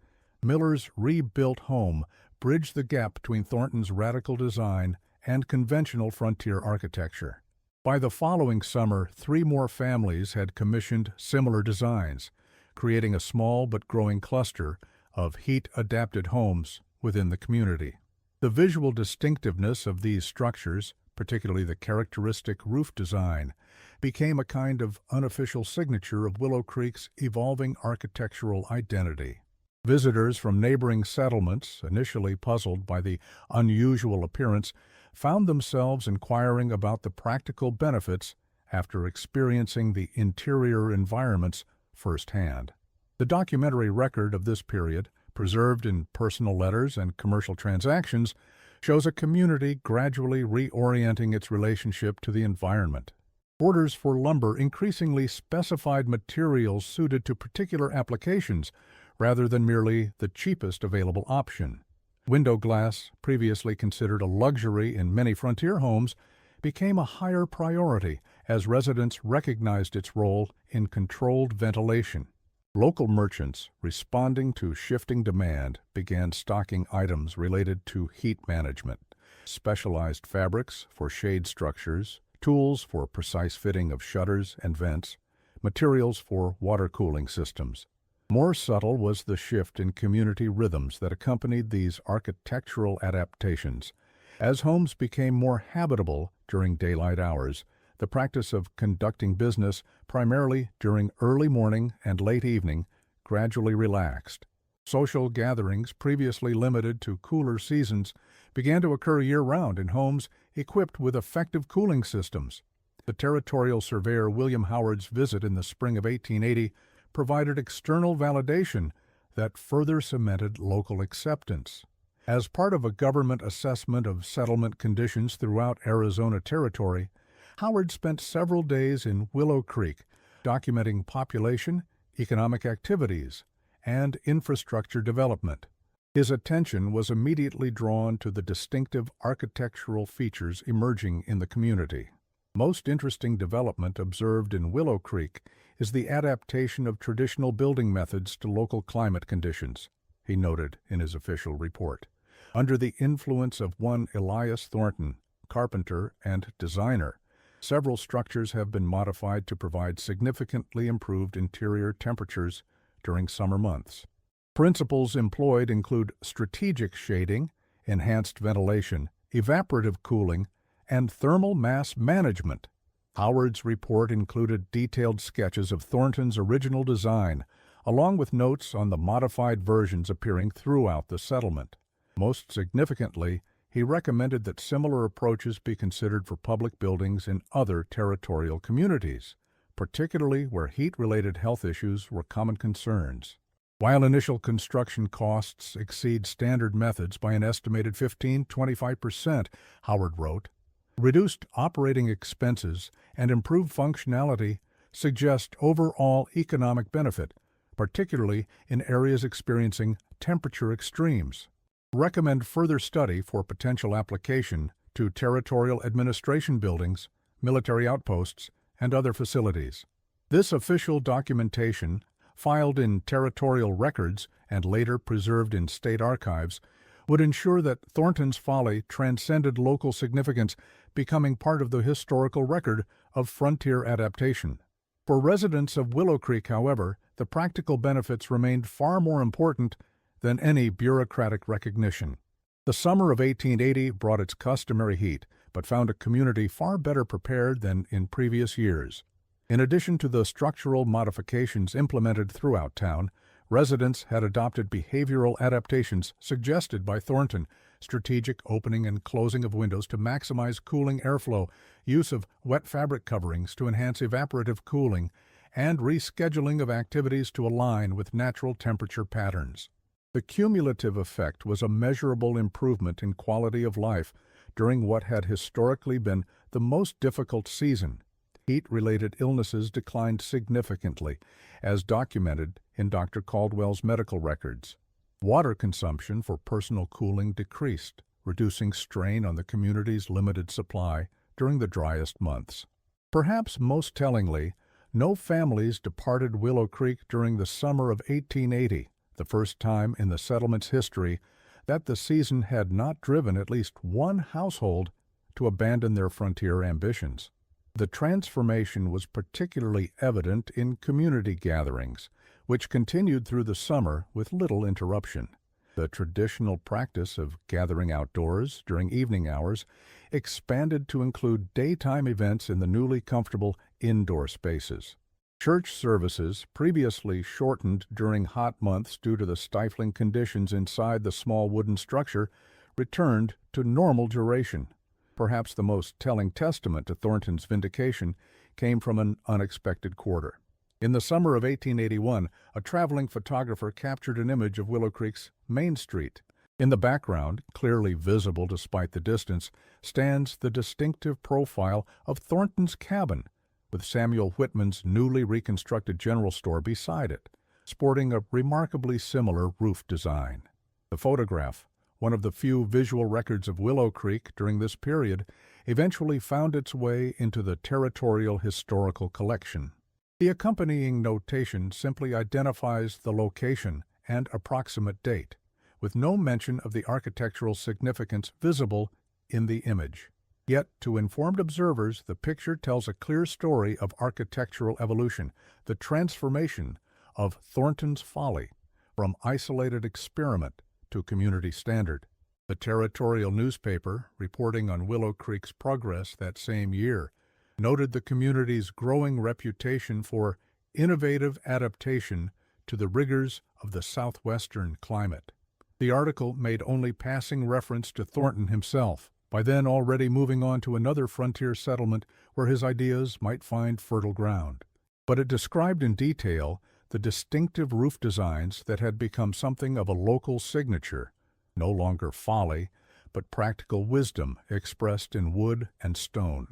Miller's rebuilt home bridged the gap between Thornton's radical design and conventional frontier architecture. By the following summer, 3 more families had commissioned similar designs, creating a small but growing cluster of heat-adapted homes within the community. The visual distinctiveness of these structures, particularly the characteristic roof design, became a kind of unofficial signature of Willow Creek's evolving architectural identity. Visitors from neighboring settlements, initially puzzled by the unusual appearance, found themselves inquiring about the practical benefits after experiencing the interior environments firsthand. The documentary record of this period, preserved in personal letters and commercial transactions, shows a community gradually reorienting its relationship to the environment. Orders for lumber increasingly specified materials suited to particular applications rather than merely the cheapest available option. Window glass, previously considered a luxury in many frontier homes, became a higher priority as residents recognized its role in controlled ventilation. Local merchants, responding to shifting demand, began stocking items related to heat management, specialized fabrics for shade structures, tools for precise fitting of shutters and vents, materials for water cooling systems. More subtle was the shift in community rhythms that accompanied these architectural adaptations. As homes became more habitable during daylight hours, the practice of conducting business primarily during early morning and late evening gradually relaxed. Social gatherings, previously limited to cooler seasons, began to occur year-round in homes equipped with effective cooling systems. The territorial surveyor William Howard's visit in the spring of 1880 provided external validation that further cemented local acceptance. As part of a government assessment of settlement conditions throughout Arizona Territory, Howard spent several days in Willow Creek, documenting population, economic activities, and infrastructure development. His attention was immediately drawn to the distinctive architectural features emerging in the community. Most interesting development observed in Willow Creek is the adaptation of traditional building methods to local climate conditions, he noted in his official report. Under the influence of one Elias Thornton, carpenter and designer, several structures have been modified to provide significantly improved interior temperatures during summer months. Principles employed include strategic shading, enhanced ventilation, evaporative cooling, and thermal mass management. Howard's report included detailed sketches of Thornton's original design, along with notes on the modified versions appearing throughout the settlement. Most significantly, he recommended that similar approaches be considered for public buildings in other territorial communities, particularly where heat-related health issues were common concerns. While initial construction costs exceed standard methods by an estimated 15–25%, Howard wrote, reduced operating expenses and improved functionality suggest overall economic benefit, particularly in areas experiencing temperature extremes. Recommend further study for potential application to territorial administration buildings, military outposts, and other facilities. This official documentation, filed in territorial records and later preserved in state archives, would ensure that Thornton's folly transcended local significance, becoming part of the historical record of frontier adaptation. For residents of Willow Creek, however, the practical benefits remained far more important than any bureaucratic recognition. The summer of 1880 brought its customary heat, but found a community far better prepared than in previous years. In addition to the structural modifications implemented throughout town, residents had adopted behavioral adaptations suggested by Thornton: strategic opening and closing of windows to maximize cooling airflow, use of wet fabric coverings to enhance evaporative cooling, and rescheduling of activities to align with natural temperature patterns. The cumulative effect was a measurable improvement in quality of life during what had historically been the most difficult season. Heat-related illnesses declined significantly, as documented in Dr. Caldwell's medical records. Water consumption for personal cooling decreased, reducing strain on the community's limited supply during the driest months. Perhaps most tellingly, no families departed Willow Creek during the summer of 1880, the first time in the settlement's history that the season had not driven at least one household to abandon their frontier ambitions. The transformation was particularly evident in community gatherings, which continued through the summer with little interruption. The traditional practice of gathering outdoors during evening hours expanded to include daytime events in the newly comfortable indoor spaces. Church services, previously shortened during hot months due to the stifling conditions inside the small wooden structure, returned to normal duration. Perhaps the most telling testament to Thornton's vindication came from an unexpected quarter. In the summer of 1881, a traveling photographer captured an image of Willow Creek's Main Street. In the background, clearly visible despite the distance, stands the distinctive profile of Thornton's cabin, with Samuel Whitman's newly reconstructed general store beside it, sporting a remarkably similar roof design. The photograph, one of the few visual records of Willow Creek during this period, eventually found its way into the Territorial Historical Collection. The accompanying notation simply identifies the location and approximate date, with no mention of the architectural significance visible in the image. Yet, to informed observers, the picture tells a clear story of architectural evolution, the transformation of Thornton's Folly from isolated experiment to community standard. The territorial newspaper, reporting on Willow Creek's progress that same year, noted the community's growing reputation for innovative adaptation to the rigors of the southwestern climate. The article made only passing reference to Thornton himself, by then already moving on to another frontier settlement where his ideas might find fertile ground. But it described in detail the distinctive roof designs that had become something of a local signature, no longer folly, but practical wisdom expressed in wood and stone.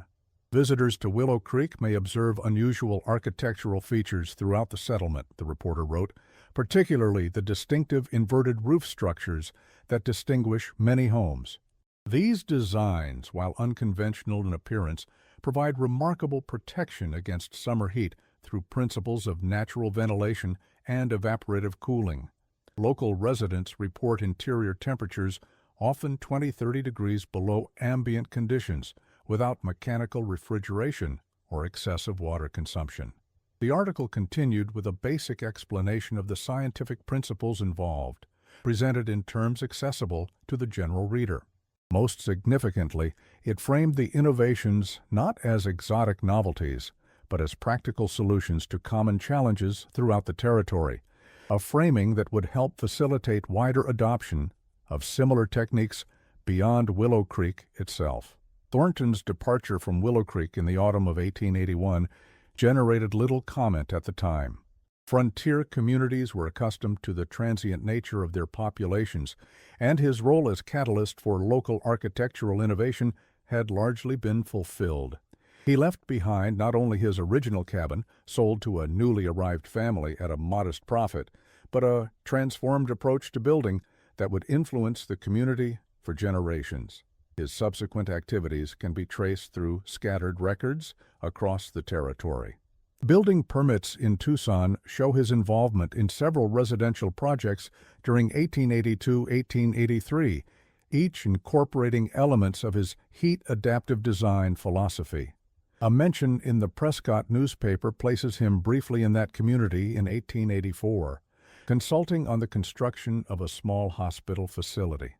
Visitors to Willow Creek may observe unusual architectural features throughout the settlement, the reporter wrote, particularly the distinctive inverted roof structures that distinguish many homes. These designs, while unconventional in appearance, provide remarkable protection against summer heat through principles of natural ventilation and evaporative cooling. Local residents report interior temperatures often 20-30 degrees below ambient conditions, without mechanical refrigeration or excessive water consumption. The article continued with a basic explanation of the scientific principles involved, presented in terms accessible to the general reader. Most significantly, it framed the innovations not as exotic novelties, but as practical solutions to common challenges throughout the territory, a framing that would help facilitate wider adoption of similar techniques beyond Willow Creek itself. Thornton's departure from Willow Creek in the autumn of 1881 generated little comment at the time. Frontier communities were accustomed to the transient nature of their populations, and his role as catalyst for local architectural innovation had largely been fulfilled. He left behind not only his original cabin, sold to a newly arrived family at a modest profit, but a transformed approach to building that would influence the community for generations. His subsequent activities can be traced through scattered records across the territory. Building permits in Tucson show his involvement in several residential projects during 1882-1883, each incorporating elements of his heat-adaptive design philosophy. A mention in the Prescott newspaper places him briefly in that community in 1884, consulting on the construction of a small hospital facility.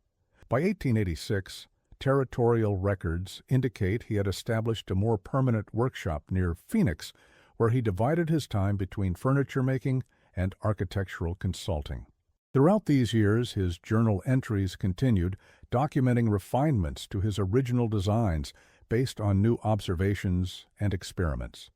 By 1886, territorial records indicate he had established a more permanent workshop near Phoenix, where he divided his time between furniture making and architectural consulting. Throughout these years, his journal entries continued, documenting refinements to his original designs based on new observations and experiments.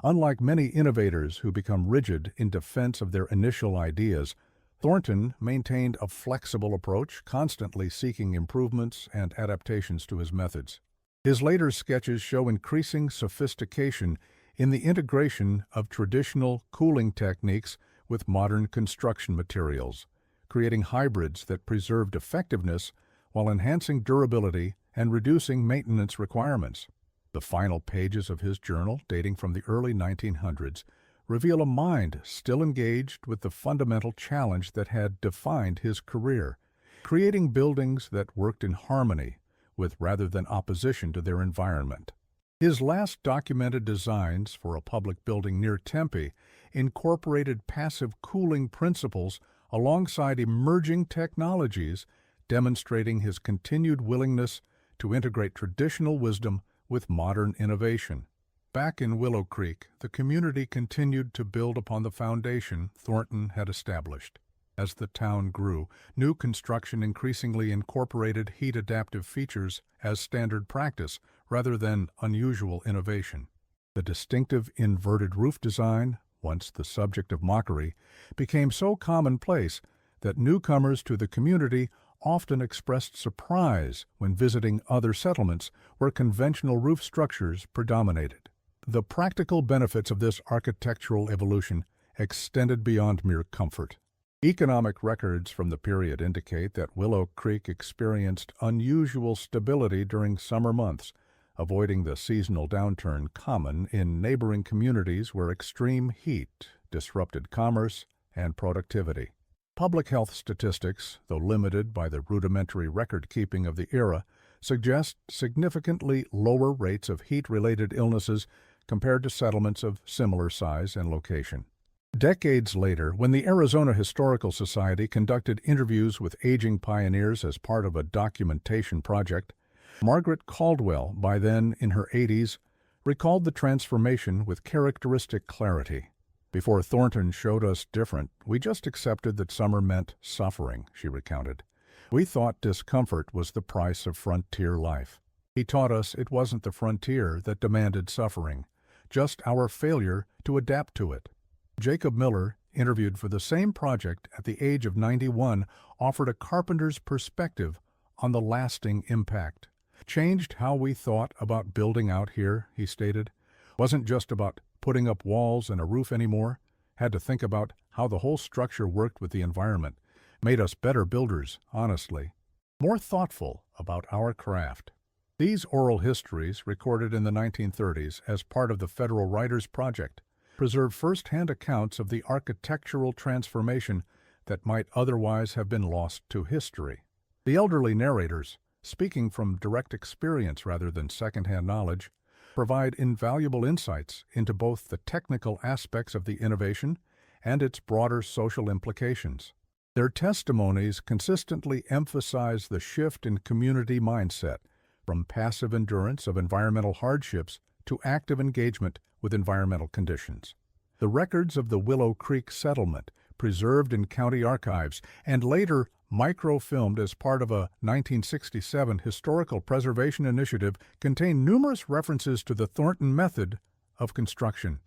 Unlike many innovators who become rigid in defense of their initial ideas, Thornton maintained a flexible approach, constantly seeking improvements and adaptations to his methods. His later sketches show increasing sophistication in the integration of traditional cooling techniques with modern construction materials, creating hybrids that preserved effectiveness while enhancing durability and reducing maintenance requirements. The final pages of his journal, dating from the early 1900s, reveal a mind still engaged with the fundamental challenge that had defined his career, creating buildings that worked in harmony with rather than opposition to their environment. His last documented designs for a public building near Tempe incorporated passive cooling principles alongside emerging technologies, demonstrating his continued willingness to integrate traditional wisdom with modern innovation. Back in Willow Creek, the community continued to build upon the foundation Thornton had established. As the town grew, new construction increasingly incorporated heat-adaptive features as standard practice rather than unusual innovation. The distinctive inverted roof design, once the subject of mockery, became so commonplace that newcomers to the community often expressed surprise when visiting other settlements where conventional roof structures predominated. The practical benefits of this architectural evolution extended beyond mere comfort. Economic records from the period indicate that Willow Creek experienced unusual stability during summer months, avoiding the seasonal downturn common in neighboring communities where extreme heat disrupted commerce and productivity. Public health statistics, though limited by the rudimentary record-keeping of the era, suggest significantly lower rates of heat-related illnesses compared to settlements of similar size and location. Decades later, when the Arizona Historical Society conducted interviews with aging pioneers as part of a documentation project, Margaret Caldwell, by then in her 80s, recalled the transformation with characteristic clarity. "Before Thornton showed us different, we just accepted that summer meant suffering," she recounted. "We thought discomfort was the price of frontier life. He taught us it wasn't the frontier that demanded suffering, just our failure to adapt to it." Jacob Miller, interviewed for the same project at the age of 91, offered a carpenter's perspective on the lasting impact. "Changed how we thought about building out here," he stated. "Wasn't just about putting up walls and a roof anymore. Had to think about how the whole structure worked with the environment. Made us better builders, honestly. More thoughtful about our craft." These oral histories, recorded in the 1930s as part of the Federal Writers Project, preserve first-hand accounts of the architectural transformation that might otherwise have been lost to history. The elderly narrators, speaking from direct experience rather than second-hand knowledge, provide invaluable insights into both the technical aspects of the innovation and its broader social implications. Their testimonies consistently emphasize the shift in community mindset, from passive endurance of environmental hardships to active engagement with environmental conditions. The records of the Willow Creek settlement, preserved in county archives and later microfilmed as part of a 1967 historical preservation initiative, contain numerous references to the Thornton method of construction.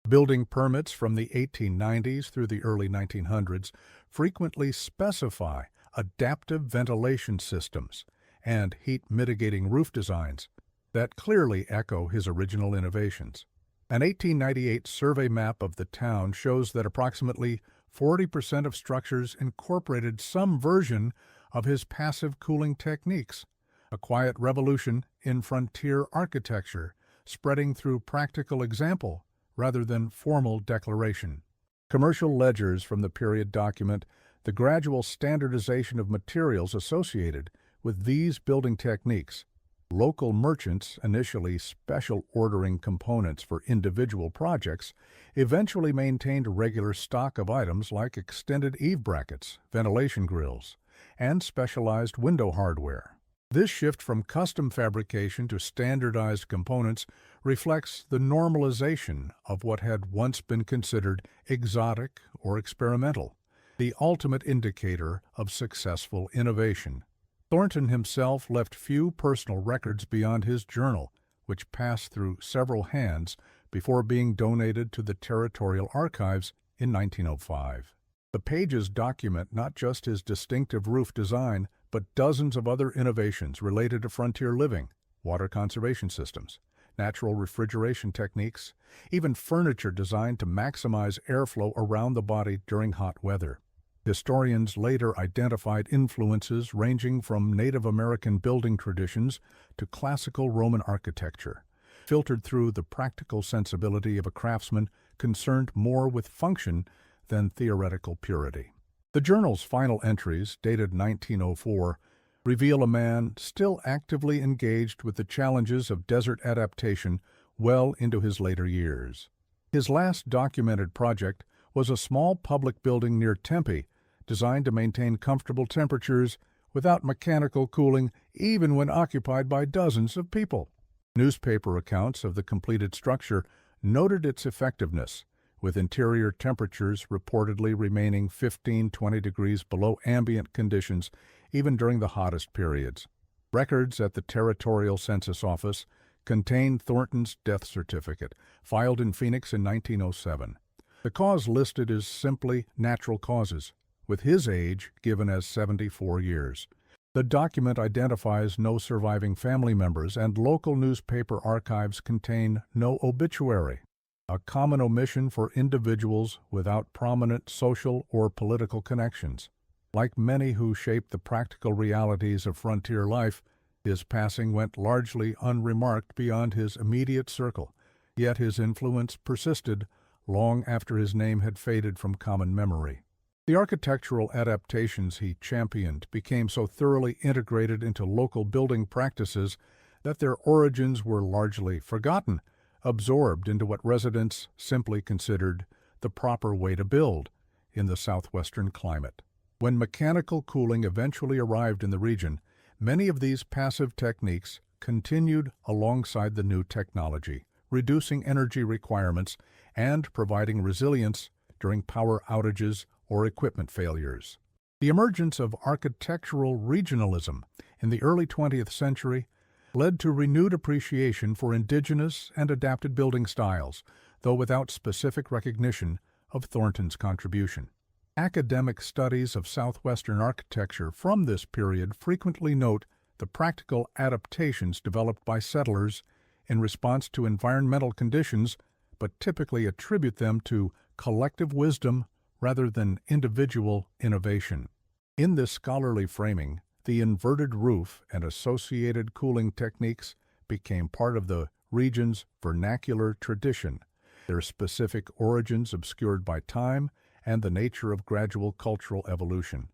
Building permits from the 1890s through the early 1900s frequently specify adaptive ventilation systems and heat-mitigating roof designs that clearly echo his original innovations. An 1898 survey map of the town shows that approximately 40% of structures incorporated some version of his passive cooling techniques, a quiet revolution in frontier architecture, spreading through practical example rather than formal declaration. Commercial ledgers from the period document the gradual standardization of materials associated with these building techniques. Local merchants, initially special ordering components for individual projects, eventually maintained a regular stock of items like extended eave brackets, ventilation grills, and specialized window hardware. This shift from custom fabrication to standardized components reflects the normalization of what had once been considered exotic or experimental, the ultimate indicator of successful innovation. Thornton himself left few personal records beyond his journal, which passed through several hands before being donated to the Territorial Archives in 1905. The pages document not just his distinctive roof design, but dozens of other innovations related to frontier living, water conservation systems, natural refrigeration techniques, even furniture designed to maximize airflow around the body during hot weather. Historians later identified influences ranging from Native American building traditions to classical Roman architecture, filtered through the practical sensibility of a craftsman concerned more with function than theoretical purity. The journal's final entries, dated 1904, reveal a man still actively engaged with the challenges of desert adaptation well into his later years. His last documented project was a small public building near Tempe, designed to maintain comfortable temperatures without mechanical cooling even when occupied by dozens of people. Newspaper accounts of the completed structure noted its effectiveness, with interior temperatures reportedly remaining 15–20 degrees below ambient conditions even during the hottest periods. Records at the Territorial Census Office contain Thornton's death certificate, filed in Phoenix in 1907. The cause listed is simply natural causes, with his age given as 74 years. The document identifies no surviving family members, and local newspaper archives contain no obituary, a common omission for individuals without prominent social or political connections. Like many who shaped the practical realities of frontier life, his passing went largely unremarked beyond his immediate circle, yet his influence persisted long after his name had faded from common memory. The architectural adaptations he championed became so thoroughly integrated into local building practices that their origins were largely forgotten, absorbed into what residents simply considered the proper way to build in the southwestern climate. When mechanical cooling eventually arrived in the region, many of these passive techniques continued alongside the new technology, reducing energy requirements and providing resilience during power outages or equipment failures. The emergence of architectural regionalism in the early 20th century led to renewed appreciation for indigenous and adapted building styles, though without specific recognition of Thornton's contribution. Academic studies of southwestern architecture from this period frequently note the practical adaptations developed by settlers in response to environmental conditions, but typically attribute them to collective wisdom rather than individual innovation. In this scholarly framing, the inverted roof and associated cooling techniques became part of the region's vernacular tradition, their specific origins obscured by time and the nature of gradual cultural evolution.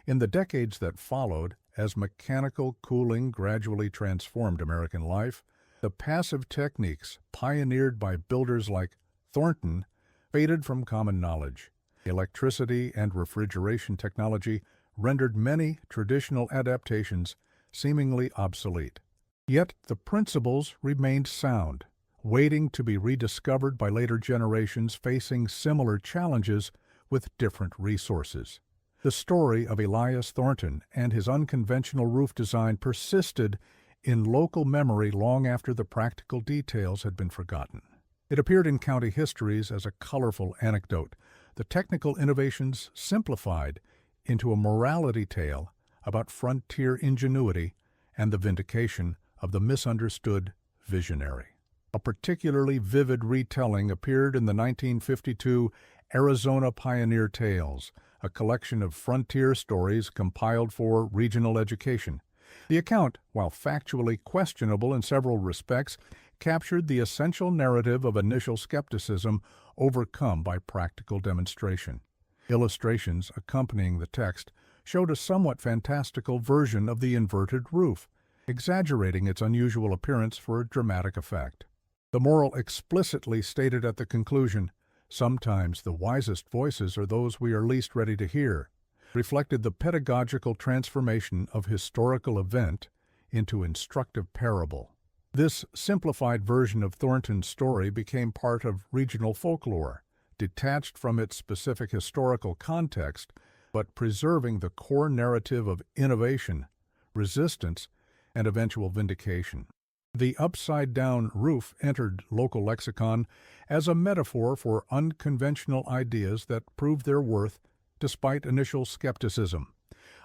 In the decades that followed, as mechanical cooling gradually transformed American life, the passive techniques pioneered by builders like Thornton faded from common knowledge. Electricity and refrigeration technology rendered many traditional adaptations seemingly obsolete. Yet the principles remained sound, waiting to be rediscovered by later generations facing similar challenges with different resources. The story of Elias Thornton and his unconventional roof design persisted in local memory long after the practical details had been forgotten. It appeared in county histories as a colorful anecdote, the technical innovations simplified into a morality tale about frontier ingenuity and the vindication of the misunderstood visionary. A particularly vivid retelling appeared in the 1952 Arizona Pioneer Tales, a collection of frontier stories compiled for regional education. The account, while factually questionable in several respects, captured the essential narrative of initial skepticism overcome by practical demonstration. Illustrations accompanying the text showed a somewhat fantastical version of the inverted roof, exaggerating its unusual appearance for a dramatic effect. The moral explicitly stated at the conclusion, "Sometimes the wisest voices are those we are least ready to hear," reflected the pedagogical transformation of historical event into instructive parable. This simplified version of Thornton's story became part of regional folklore, detached from its specific historical context, but preserving the core narrative of innovation, resistance, and eventual vindication. The upside-down roof entered local lexicon as a metaphor for unconventional ideas that proved their worth despite initial skepticism,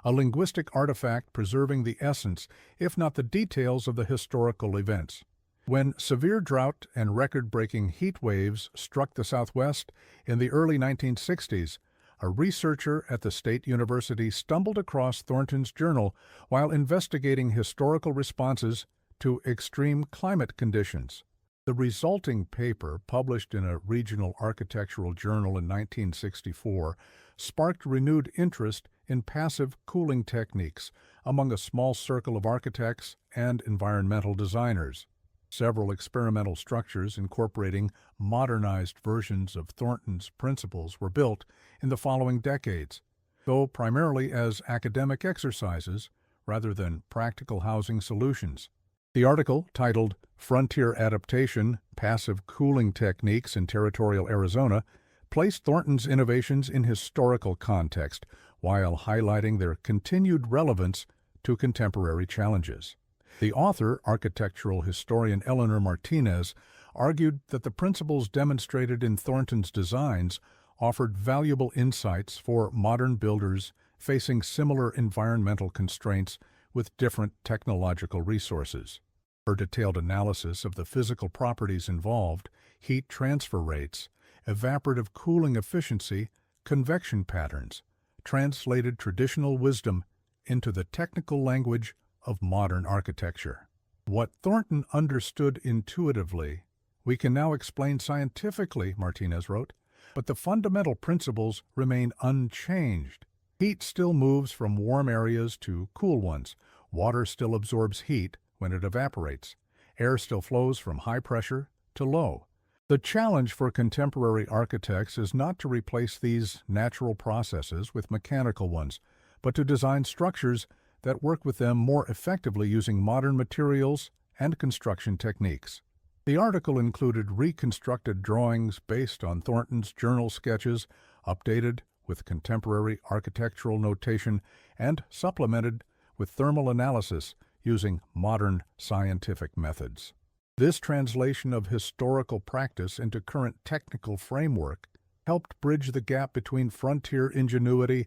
a linguistic artifact preserving the essence, if not the details, of the historical events. When severe drought and record-breaking heat waves struck the Southwest in the early 1960s, a researcher at the State University stumbled across Thornton's journal while investigating historical responses to extreme climate conditions. The resulting paper, published in a regional architectural journal in 1964, sparked renewed interest in passive cooling techniques among a small circle of architects and environmental designers. Several experimental structures incorporating modernized versions of Thornton's principles were built in the following decades, though primarily as academic exercises rather than practical housing solutions. The article, titled "Frontier Adaptation: Passive Cooling Techniques in Territorial Arizona," placed Thornton's innovations in historical context while highlighting their continued relevance to contemporary challenges. The author, architectural historian Eleanor Martinez, argued that the principles demonstrated in Thornton's designs offered valuable insights for modern builders facing similar environmental constraints with different technological resources. Her detailed analysis of the physical properties involved, heat transfer rates, evaporative cooling efficiency, convection patterns, translated traditional wisdom into the technical language of modern architecture. What Thornton understood intuitively, we can now explain scientifically, Martinez wrote, but the fundamental principles remain unchanged. Heat still moves from warm areas to cool ones. Water still absorbs heat when it evaporates. Air still flows from high pressure to low. The challenge for contemporary architects is not to replace these natural processes with mechanical ones, but to design structures that work with them more effectively using modern materials and construction techniques. The article included reconstructed drawings based on Thornton's journal sketches, updated with contemporary architectural notation, and supplemented with thermal analysis using modern scientific methods. This translation of historical practice into current technical framework helped bridge the gap between frontier ingenuity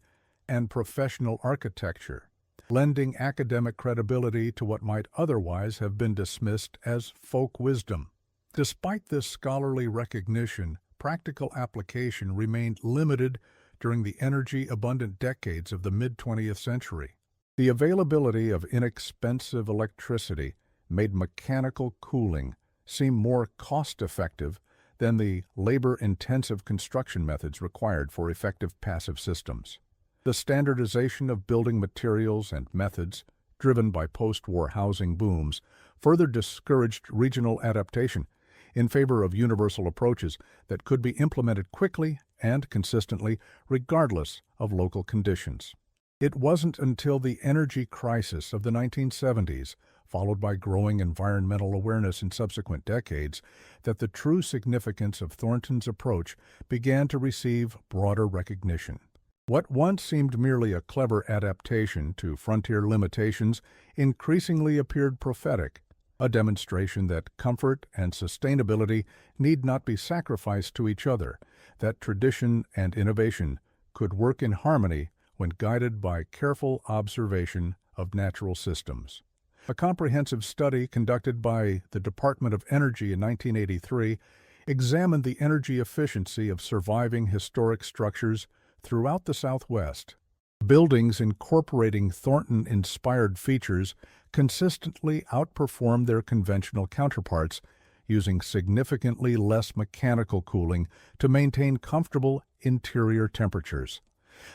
and professional architecture, lending academic credibility to what might otherwise have been dismissed as folk wisdom. Despite this scholarly recognition, practical application remained limited during the energy-abundant decades of the mid-20th century. The availability of inexpensive electricity made mechanical cooling seem more cost-effective than the labor-intensive construction methods required for effective passive systems. The standardization of building materials and methods, driven by post-war housing booms, further discouraged regional adaptation in favor of universal approaches that could be implemented quickly and consistently regardless of local conditions. It wasn't until the energy crisis of the 1970s, followed by growing environmental awareness in subsequent decades, that the true significance of Thornton's approach began to receive broader recognition. What once seemed merely a clever adaptation to frontier limitations increasingly appeared prophetic, a demonstration that comfort and sustainability need not be sacrificed to each other, that tradition and innovation could work in harmony when guided by careful observation of natural systems. A comprehensive study conducted by the Department of Energy in 1983 examined the energy efficiency of surviving historic structures throughout the Southwest. Buildings incorporating Thornton-inspired features consistently outperformed their conventional counterparts, using significantly less mechanical cooling to maintain comfortable interior temperatures.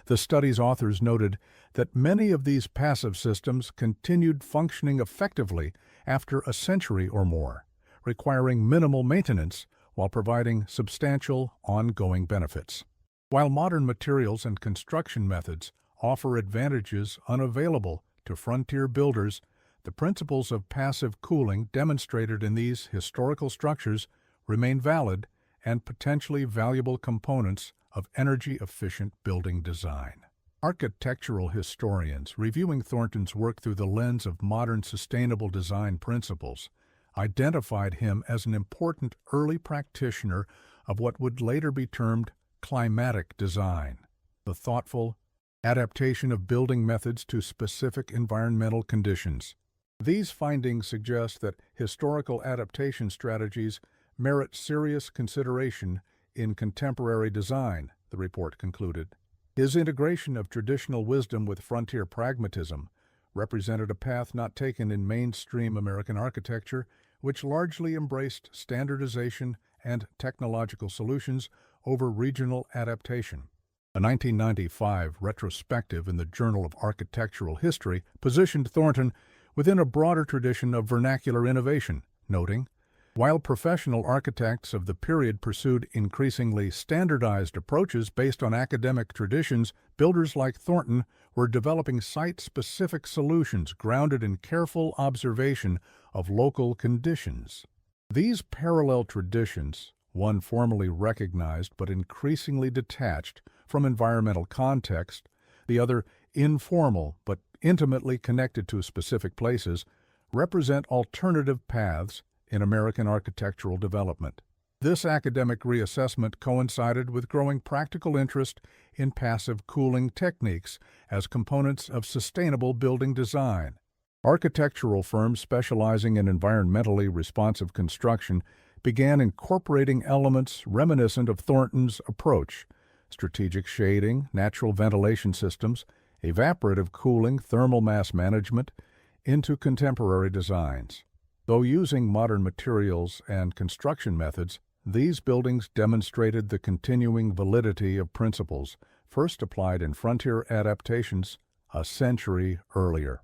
The study's authors noted that many of these passive systems continued functioning effectively after a century or more, requiring minimal maintenance while providing substantial ongoing benefits. While modern materials and construction methods offer advantages unavailable to frontier builders, the principles of passive cooling demonstrated in these historical structures remain valid and potentially valuable components of energy-efficient building design. Architectural historians, reviewing Thornton's work through the lens of modern sustainable design principles, identified him as an important early practitioner of what would later be termed climatic design, the thoughtful adaptation of building methods to specific environmental conditions. These findings suggest that historical adaptation strategies merit serious consideration in contemporary design, the report concluded. His integration of traditional wisdom with frontier pragmatism represented a path not taken in mainstream American architecture, which largely embraced standardization and technological solutions over regional adaptation. A 1995 retrospective in the Journal of Architectural History positioned Thornton within a broader tradition of vernacular innovation, noting, while professional architects of the period pursued increasingly standardized approaches based on academic traditions, builders like Thornton were developing site-specific solutions grounded in careful observation of local conditions. These parallel traditions, one formally recognized but increasingly detached from environmental context, the other informal but intimately connected to specific places, represent alternative paths in American architectural development. This academic reassessment coincided with growing practical interest in passive cooling techniques as components of sustainable building design. Architectural firms specializing in environmentally responsive construction began incorporating elements reminiscent of Thornton's approach: strategic shading, natural ventilation systems, evaporative cooling, thermal mass management, into contemporary designs. Though using modern materials and construction methods, these buildings demonstrated the continuing validity of principles first applied in frontier adaptations a century earlier.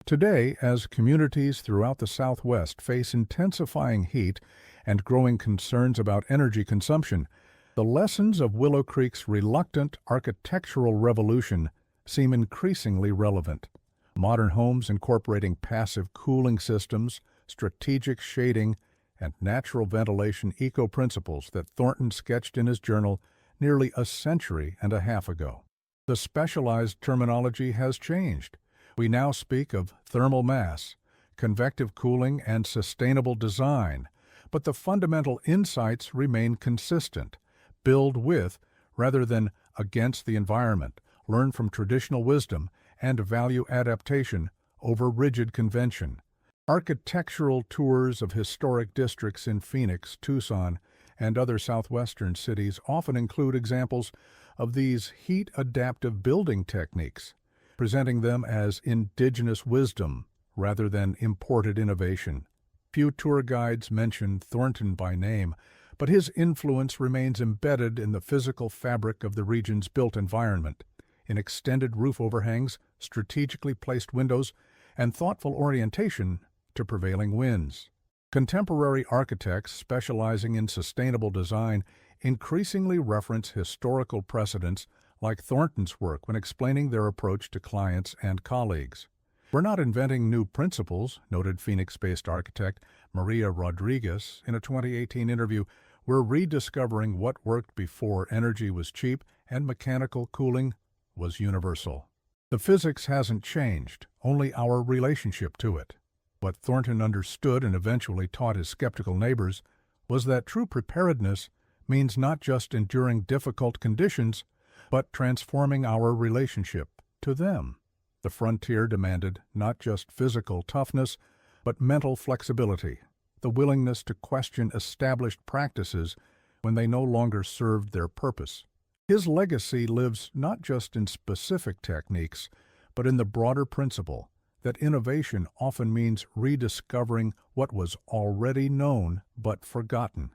Today, as communities throughout the Southwest face intensifying heat and growing concerns about energy consumption, the lessons of Willow Creek's reluctant architectural revolution seem increasingly relevant. Modern homes incorporating passive cooling systems, strategic shading, and natural ventilation eco-principles that Thornton sketched in his journal nearly a century and a half ago. The specialized terminology has changed. We now speak of thermal mass, convective cooling, and sustainable design, but the fundamental insights remain consistent. Build with, rather than against the environment, learn from traditional wisdom, and value adaptation over rigid convention. Architectural tours of historic districts in Phoenix, Tucson, and other southwestern cities often include examples of these heat-adaptive building techniques, presenting them as indigenous wisdom rather than imported innovation. Few tour guides mention Thornton by name, but his influence remains embedded in the physical fabric of the region's built environment, in extended roof overhangs, strategically placed windows, and thoughtful orientation to prevailing winds. Contemporary architects specializing in sustainable design increasingly reference historical precedents like Thornton's work when explaining their approach to clients and colleagues. We're not inventing new principles, noted Phoenix-based architect Maria Rodriguez in a 2018 interview. We're rediscovering what worked before energy was cheap and mechanical cooling was universal. The physics hasn't changed, only our relationship to it. What Thornton understood and eventually taught his skeptical neighbors was that true preparedness means not just enduring difficult conditions, but transforming our relationship to them. The frontier demanded not just physical toughness, but mental flexibility, the willingness to question established practices when they no longer served their purpose. His legacy lives not just in specific techniques, but in the broader principle that innovation often means rediscovering what was already known but forgotten,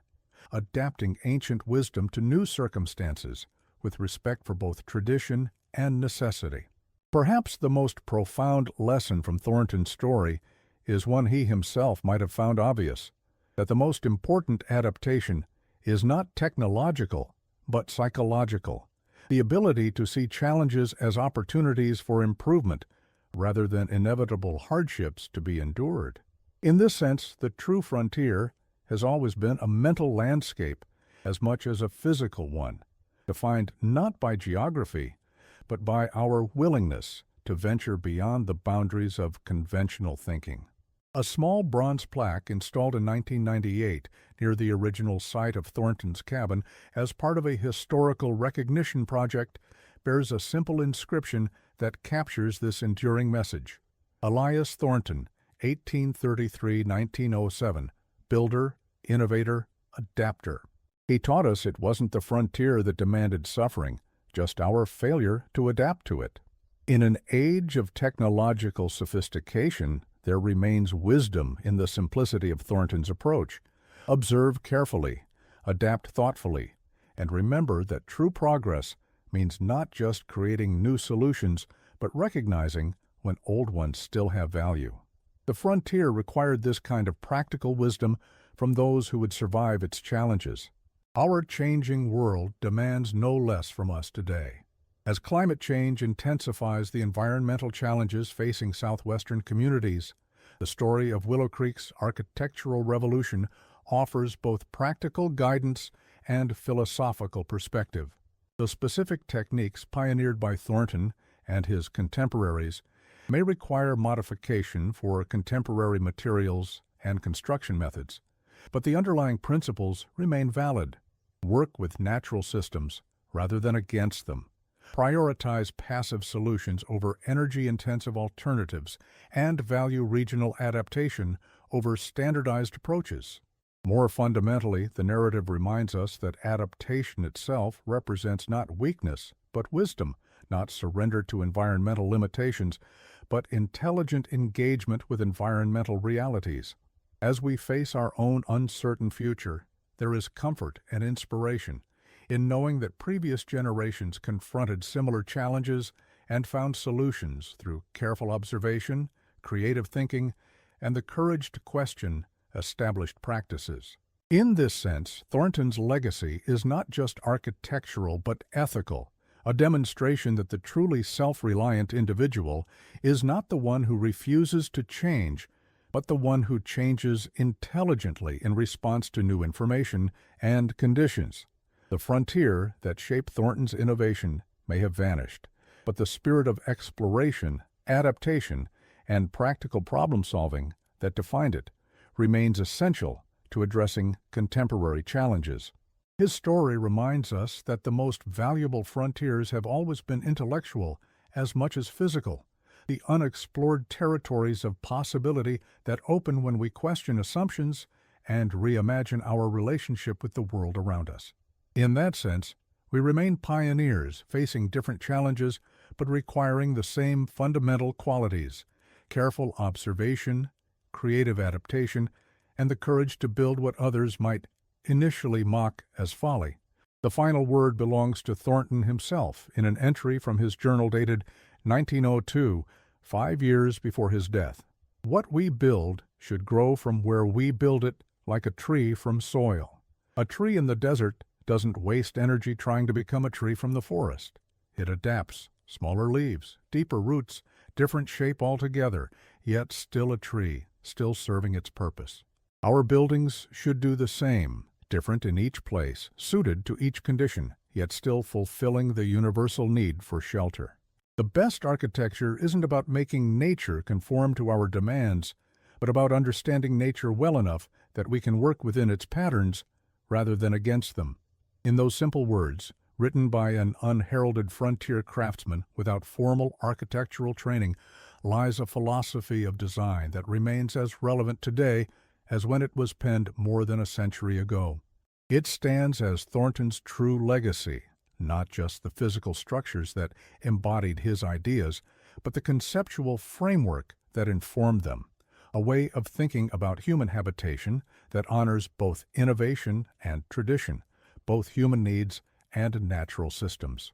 adapting ancient wisdom to new circumstances with respect for both tradition and necessity. Perhaps the most profound lesson from Thornton's story is one he himself might have found obvious, that the most important adaptation is not technological, but psychological, the ability to see challenges as opportunities for improvement rather than inevitable hardships to be endured. In this sense, the true frontier has always been a mental landscape as much as a physical one, defined not by geography, but by our willingness to venture beyond the boundaries of conventional thinking. A small bronze plaque installed in 1998 near the original site of Thornton's cabin as part of a historical recognition project bears a simple inscription that captures this enduring message. Elias Thornton, 1833–1907, builder, innovator, adapter. He taught us it wasn't the frontier that demanded suffering, just our failure to adapt to it. In an age of technological sophistication, there remains wisdom in the simplicity of Thornton's approach. Observe carefully, adapt thoughtfully, and remember that true progress means not just creating new solutions, but recognizing when old ones still have value. The frontier required this kind of practical wisdom from those who would survive its challenges. Our changing world demands no less from us today. As climate change intensifies the environmental challenges facing southwestern communities, the story of Willow Creek's architectural revolution offers both practical guidance and philosophical perspective. The specific techniques pioneered by Thornton and his contemporaries may require modification for contemporary materials and construction methods, but the underlying principles remain valid. Work with natural systems rather than against them. Prioritize passive solutions over energy-intensive alternatives, and value regional adaptation over standardized approaches. More fundamentally, the narrative reminds us that adaptation itself represents not weakness, but wisdom, not surrender to environmental limitations, but intelligent engagement with environmental realities. As we face our own uncertain future, there is comfort and inspiration in knowing that previous generations confronted similar challenges and found solutions through careful observation, creative thinking, and the courage to question established practices. In this sense, Thornton's legacy is not just architectural but ethical, a demonstration that the truly self-reliant individual is not the one who refuses to change, but the one who changes intelligently in response to new information and conditions. The frontier that shaped Thornton's innovation may have vanished, but the spirit of exploration, adaptation, and practical problem-solving that defined it remains essential to addressing contemporary challenges. His story reminds us that the most valuable frontiers have always been intellectual as much as physical, the unexplored territories of possibility that open when we question assumptions and reimagine our relationship with the world around us. In that sense, we remain pioneers facing different challenges but requiring the same fundamental qualities: careful observation, creative adaptation, and the courage to build what others might initially mock as folly. The final word belongs to Thornton himself in an entry from his journal dated 1902, 5 years before his death. What we build should grow from where we build it, like a tree from soil. A tree in the desert doesn't waste energy trying to become a tree from the forest. It adapts, smaller leaves, deeper roots, different shape altogether, yet still a tree, still serving its purpose. Our buildings should do the same, different in each place, suited to each condition, yet still fulfilling the universal need for shelter. The best architecture isn't about making nature conform to our demands, but about understanding nature well enough that we can work within its patterns rather than against them. In those simple words, written by an unheralded frontier craftsman without formal architectural training, lies a philosophy of design that remains as relevant today as when it was penned more than a century ago. It stands as Thornton's true legacy, not just the physical structures that embodied his ideas, but the conceptual framework that informed them, a way of thinking about human habitation that honors both innovation and tradition, both human needs and natural systems.